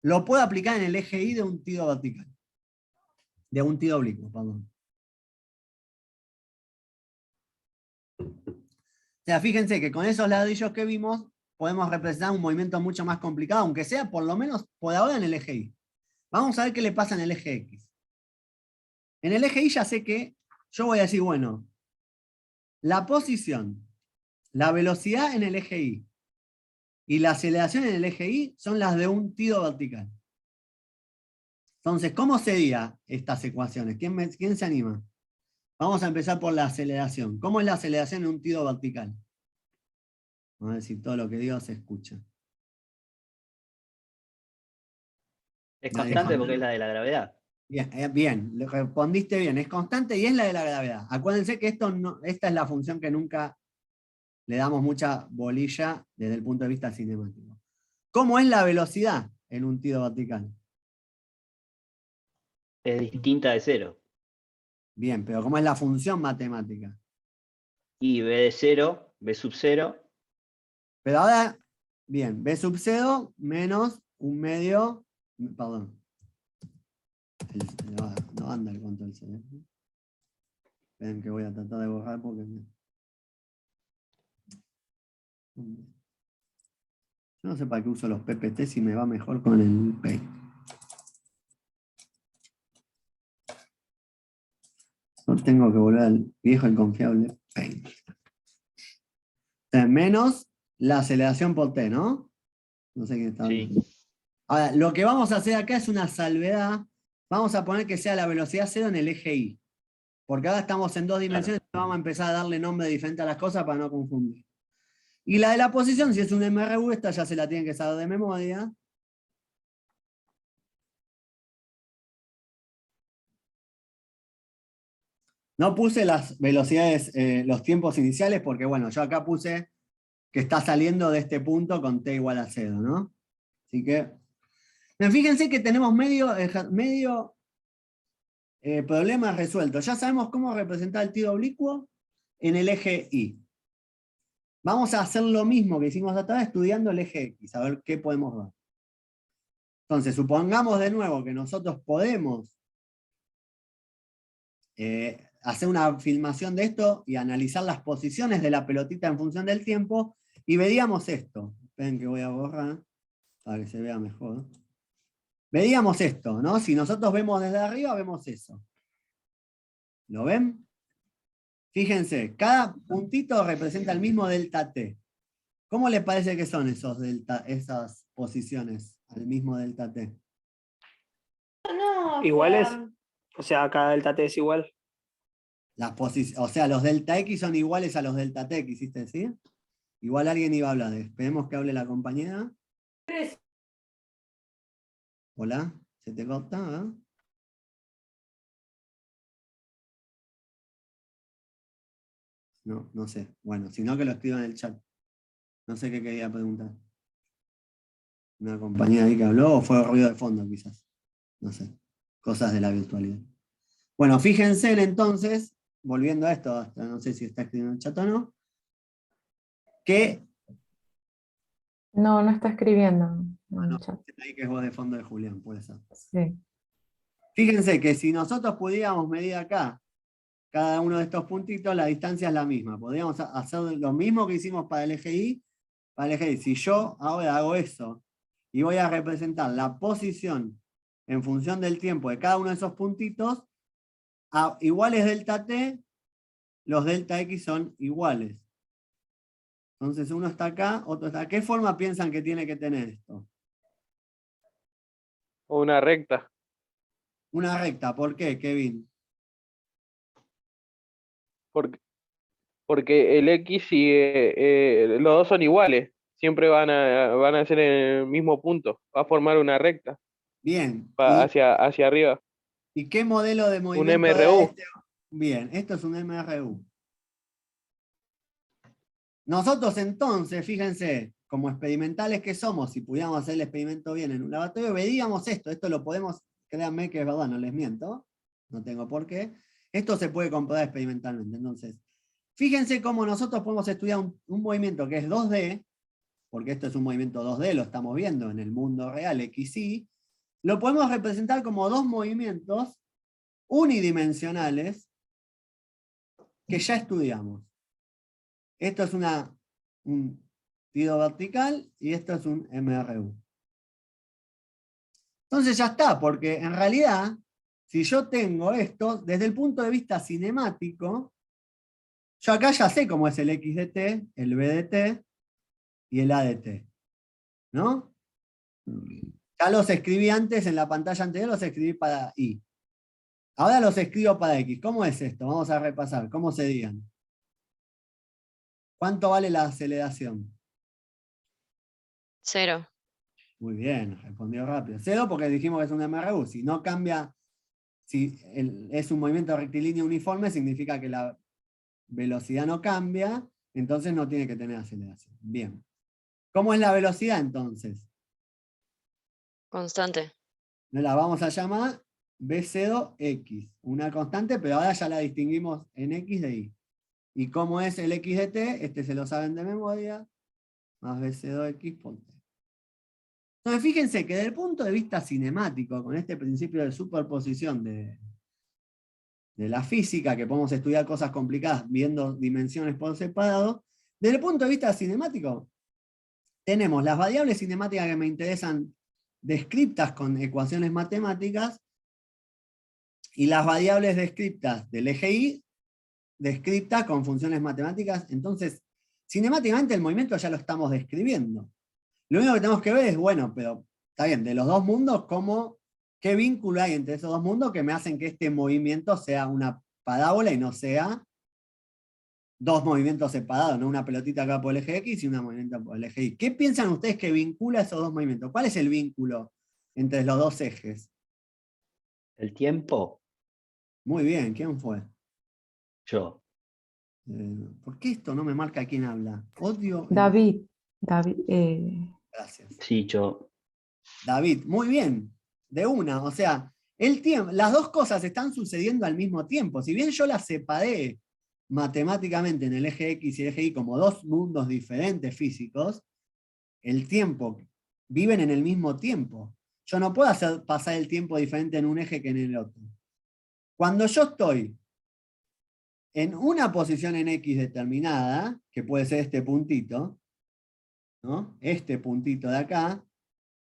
lo puedo aplicar en el eje Y de un tiro vertical. De un tiro oblicuo, perdón. O sea, fíjense que con esos ladrillos que vimos podemos representar un movimiento mucho más complicado, aunque sea por lo menos por ahora en el eje Y. Vamos a ver qué le pasa en el eje X. En el eje Y ya sé que yo voy a decir, bueno, la posición, la velocidad en el eje Y y la aceleración en el eje Y son las de un tido vertical. Entonces, ¿cómo serían estas ecuaciones? ¿Quién se anima? Vamos a empezar por la aceleración. ¿Cómo es la aceleración en un tido vertical? Vamos a ver si todo lo que digo se escucha. Es Nadie constante falla. porque es la de la gravedad. Bien, le respondiste bien. Es constante y es la de la gravedad. Acuérdense que esta es la función que nunca le damos mucha bolilla desde el punto de vista cinemático. ¿Cómo es la velocidad en un tido vertical? Es distinta de cero. Bien, pero ¿cómo es la función matemática? Y b de 0, b sub 0. Pero ahora, bien, b sub 0 menos un medio, perdón. No anda el control C. Esperen que voy a tratar de borrar porque... Yo no sé para qué uso los PPT si me va mejor con el Paint. No tengo que volver al viejo y confiable Paint. Menos la aceleración por T, ¿no? No sé quién está hablando. Sí. Ahora, lo que vamos a hacer acá es una salvedad. Vamos a poner que sea la velocidad cero en el eje Y. Porque ahora estamos en 2 dimensiones, Claro. vamos a empezar a darle nombre diferente a las cosas para no confundir. Y la de la posición, si es un MRU, esta ya se la tienen que saber de memoria. No puse las velocidades, los tiempos iniciales, porque bueno, yo acá puse que está saliendo de este punto con t igual a 0, ¿no? Así que, fíjense que tenemos medio problema resuelto. Ya sabemos cómo representar el tiro oblicuo en el eje Y. Vamos a hacer lo mismo que hicimos hasta ahora estudiando el eje X, a ver qué podemos ver. Entonces, supongamos de nuevo que nosotros podemos hacer una filmación de esto y analizar las posiciones de la pelotita en función del tiempo, y veríamos esto. Esperen que voy a borrar para que se vea mejor. Veríamos esto, ¿no? Si nosotros vemos desde arriba, vemos eso. ¿Lo ven? Fíjense, cada puntito representa el mismo delta T. ¿Cómo les parece que son esas posiciones al mismo delta T? ¿Iguales? O sea, cada delta T es igual. O sea, los delta X son iguales a los delta T, ¿quisiste decir? Igual alguien iba a hablar. Esperemos que hable la compañera. Hola, ¿se te corta? No sé. Bueno, si no que lo escriba en el chat. No sé qué quería preguntar. Una compañera ahí que habló o fue ruido de fondo quizás. No sé. Cosas de la virtualidad. Bueno, fíjense entonces, volviendo a esto, hasta no sé si está escribiendo en el chat o no, que... No, no está escribiendo en el chat. Ahí que es voz de fondo de Julián, puede ser. Sí. Fíjense que si nosotros pudiéramos medir acá cada uno de estos puntitos, la distancia es la misma. Podríamos hacer lo mismo que hicimos para el eje Y. Para el eje Y, si yo ahora hago eso y voy a representar la posición en función del tiempo de cada uno de esos puntitos, a iguales delta T, los delta X son iguales. Entonces uno está acá, otro está acá. ¿Qué forma piensan que tiene que tener esto? Una recta. Una recta, ¿por qué, Kevin? Porque el X y los dos son iguales. Siempre van a ser en el mismo punto. Va a formar una recta. Bien. Hacia arriba. ¿Y qué modelo de movimiento? Un MRU. Bien, esto es un MRU. Nosotros entonces, fíjense, como experimentales que somos, si pudiéramos hacer el experimento bien en un laboratorio, veríamos esto lo podemos, créanme que es verdad, no les miento, no tengo por qué. Esto se puede comprobar experimentalmente. Entonces, fíjense cómo nosotros podemos estudiar un movimiento que es 2D, porque esto es un movimiento 2D, lo estamos viendo en el mundo real, XY, lo podemos representar como dos movimientos unidimensionales que ya estudiamos. Esto es un tiro vertical y esto es un MRU. Entonces ya está, porque en realidad, si yo tengo esto, desde el punto de vista cinemático, yo acá ya sé cómo es el X de T, el B de T y el A de T. ¿no? Ya los escribí antes, en la pantalla anterior los escribí para Y. Ahora los escribo para X. ¿Cómo es esto? Vamos a repasar. ¿Cómo se digan? ¿Cuánto vale la aceleración? 0. Muy bien, respondió rápido. 0 porque dijimos que es un MRU. Si no cambia, si es un movimiento rectilíneo uniforme, significa que la velocidad no cambia, entonces no tiene que tener aceleración. Bien. ¿Cómo es la velocidad entonces? Constante. Nos la vamos a llamar B0X, una constante, pero ahora ya la distinguimos en X de Y. ¿Y cómo es el X de T? Este se lo saben de memoria, más B0X por T. Entonces fíjense que desde el punto de vista cinemático, con este principio de superposición de la física, que podemos estudiar cosas complicadas viendo dimensiones por separado, desde el punto de vista cinemático, tenemos las variables cinemáticas que me interesan descriptas con ecuaciones matemáticas, y las variables descriptas del eje Y, descriptas con funciones matemáticas. Entonces, cinemáticamente el movimiento ya lo estamos describiendo. Lo único que tenemos que ver es, bueno, pero está bien, de los dos mundos, ¿qué vínculo hay entre esos dos mundos que me hacen que este movimiento sea una parábola y no sea dos movimientos separados, no una pelotita acá por el eje X y una movimiento por el eje Y? ¿Qué piensan ustedes que vincula esos dos movimientos? ¿Cuál es el vínculo entre los dos ejes? ¿El tiempo? Muy bien, ¿quién fue? Yo. ¿Por qué esto no me marca quién habla? Odio. David. Gracias. Sí, yo. David, muy bien. De una. O sea, el tiempo, las dos cosas están sucediendo al mismo tiempo. Si bien yo las separé matemáticamente en el eje X y el eje Y como dos mundos diferentes físicos, el tiempo, viven en el mismo tiempo. Yo no puedo hacer pasar el tiempo diferente en un eje que en el otro. Cuando yo estoy en una posición en X determinada, que puede ser este puntito, ¿no? Este puntito de acá,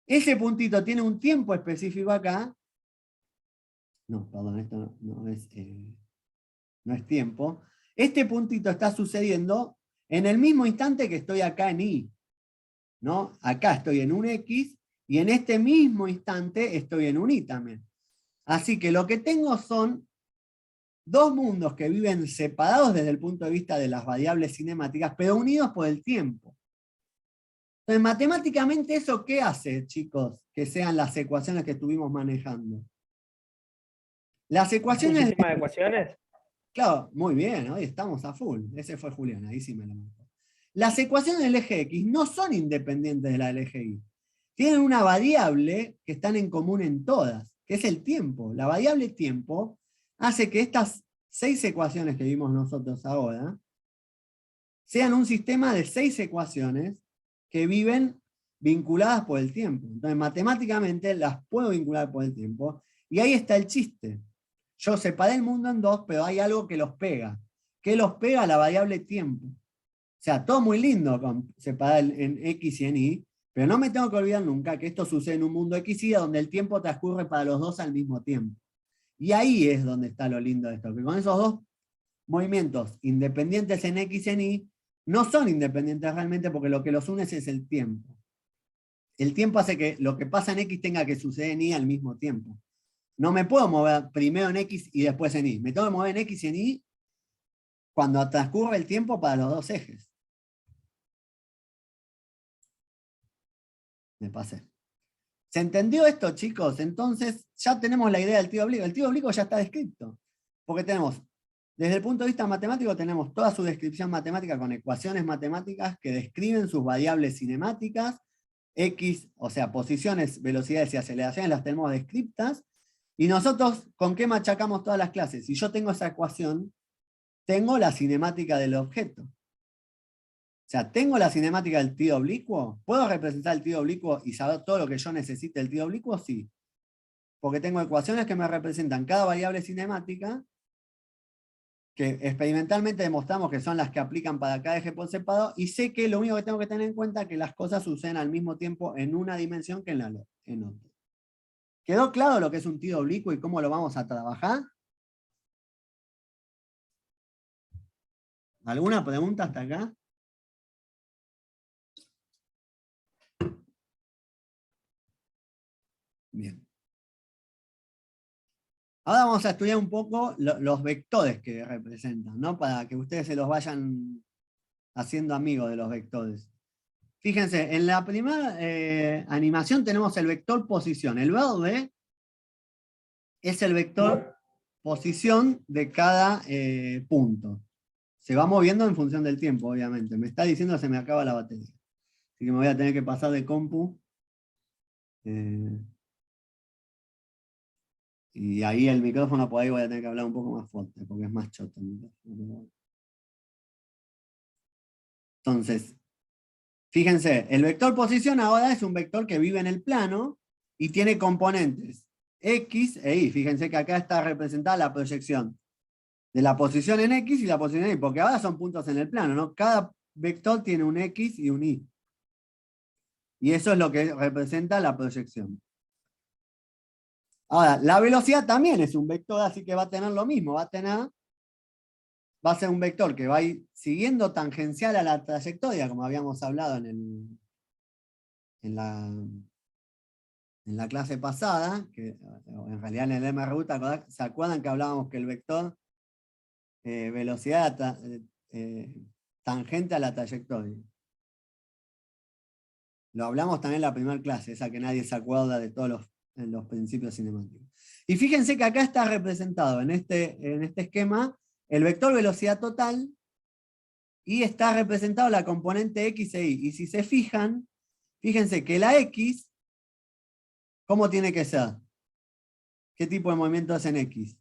ese puntito tiene un tiempo específico acá. No, perdón, esto no es tiempo. Este puntito está sucediendo en el mismo instante que estoy acá en Y, ¿no? Acá estoy en un X y en este mismo instante estoy en un Y también. Así que lo que tengo son dos mundos que viven separados desde el punto de vista de las variables cinemáticas, pero unidos por el tiempo. Entonces, matemáticamente, ¿eso qué hace, chicos? Que sean las ecuaciones que estuvimos manejando. Las ecuaciones... ¿Un sistema de ecuaciones? Claro, muy bien, hoy estamos a full. Ese fue Julián, ahí sí me lo marcó. Las ecuaciones del eje X no son independientes de la del eje Y. Tienen una variable que están en común en todas, que es el tiempo. La variable tiempo hace que estas 6 ecuaciones que vimos nosotros ahora sean un sistema de 6 ecuaciones que viven vinculadas por el tiempo. Entonces, matemáticamente las puedo vincular por el tiempo, y ahí está el chiste. Yo separé el mundo en dos, pero hay algo que los pega. ¿Qué los pega? La variable tiempo. O sea, todo muy lindo con separar en X y en Y, pero no me tengo que olvidar nunca que esto sucede en un mundo X y donde el tiempo transcurre para los dos al mismo tiempo. Y ahí es donde está lo lindo de esto, que con esos dos movimientos independientes en X y en Y, no son independientes realmente porque lo que los une es el tiempo. El tiempo hace que lo que pasa en X tenga que suceder en Y al mismo tiempo. No me puedo mover primero en X y después en Y. Me tengo que mover en X y en Y cuando transcurre el tiempo para los dos ejes. Me pasé. ¿Se entendió esto, chicos? Entonces ya tenemos la idea del tío oblicuo. El tío oblicuo ya está descrito. Porque tenemos, desde el punto de vista matemático, tenemos toda su descripción matemática con ecuaciones matemáticas que describen sus variables cinemáticas, X, o sea, posiciones, velocidades y aceleraciones las tenemos descriptas. Y nosotros, ¿con qué machacamos todas las clases? Si yo tengo esa ecuación, tengo la cinemática del objeto. O sea, ¿tengo la cinemática del tío oblicuo? ¿Puedo representar el tío oblicuo y saber todo lo que yo necesite del tío oblicuo? Sí. Porque tengo ecuaciones que me representan cada variable cinemática, que experimentalmente demostramos que son las que aplican para cada eje por separado, y sé que lo único que tengo que tener en cuenta es que las cosas suceden al mismo tiempo en una dimensión que en otra. ¿Quedó claro lo que es un tío oblicuo y cómo lo vamos a trabajar? ¿Alguna pregunta hasta acá? Bien. Ahora vamos a estudiar un poco los vectores que representan, ¿no? Para que ustedes se los vayan haciendo amigos de los vectores. Fíjense, en la primera animación tenemos el vector posición. El verde es el vector posición de cada punto. Se va moviendo en función del tiempo, obviamente. Me está diciendo que se me acaba la batería. Así que me voy a tener que pasar de compu. Y ahí el micrófono, por ahí voy a tener que hablar un poco más fuerte, porque es más choto el micrófono. Entonces, fíjense, el vector posición ahora es un vector que vive en el plano y tiene componentes X e Y. Fíjense que acá está representada la proyección de la posición en X y la posición en Y, porque ahora son puntos en el plano, ¿no? Cada vector tiene un X y un Y. Y eso es lo que representa la proyección. Ahora, la velocidad también es un vector, así que va a tener lo mismo. Va a ser un vector que va a ir siguiendo tangencial a la trayectoria, como habíamos hablado en la clase pasada, que en realidad en el MRU, ¿se acuerdan que hablábamos que el vector velocidad tangente a la trayectoria? Lo hablamos también en la primera clase, esa que nadie se acuerda de todos los principios cinemáticos. Y fíjense que acá está representado en este esquema el vector velocidad total y está representado la componente X e Y. Y si se fijan, fíjense que la X, ¿cómo tiene que ser? ¿Qué tipo de movimiento es en X?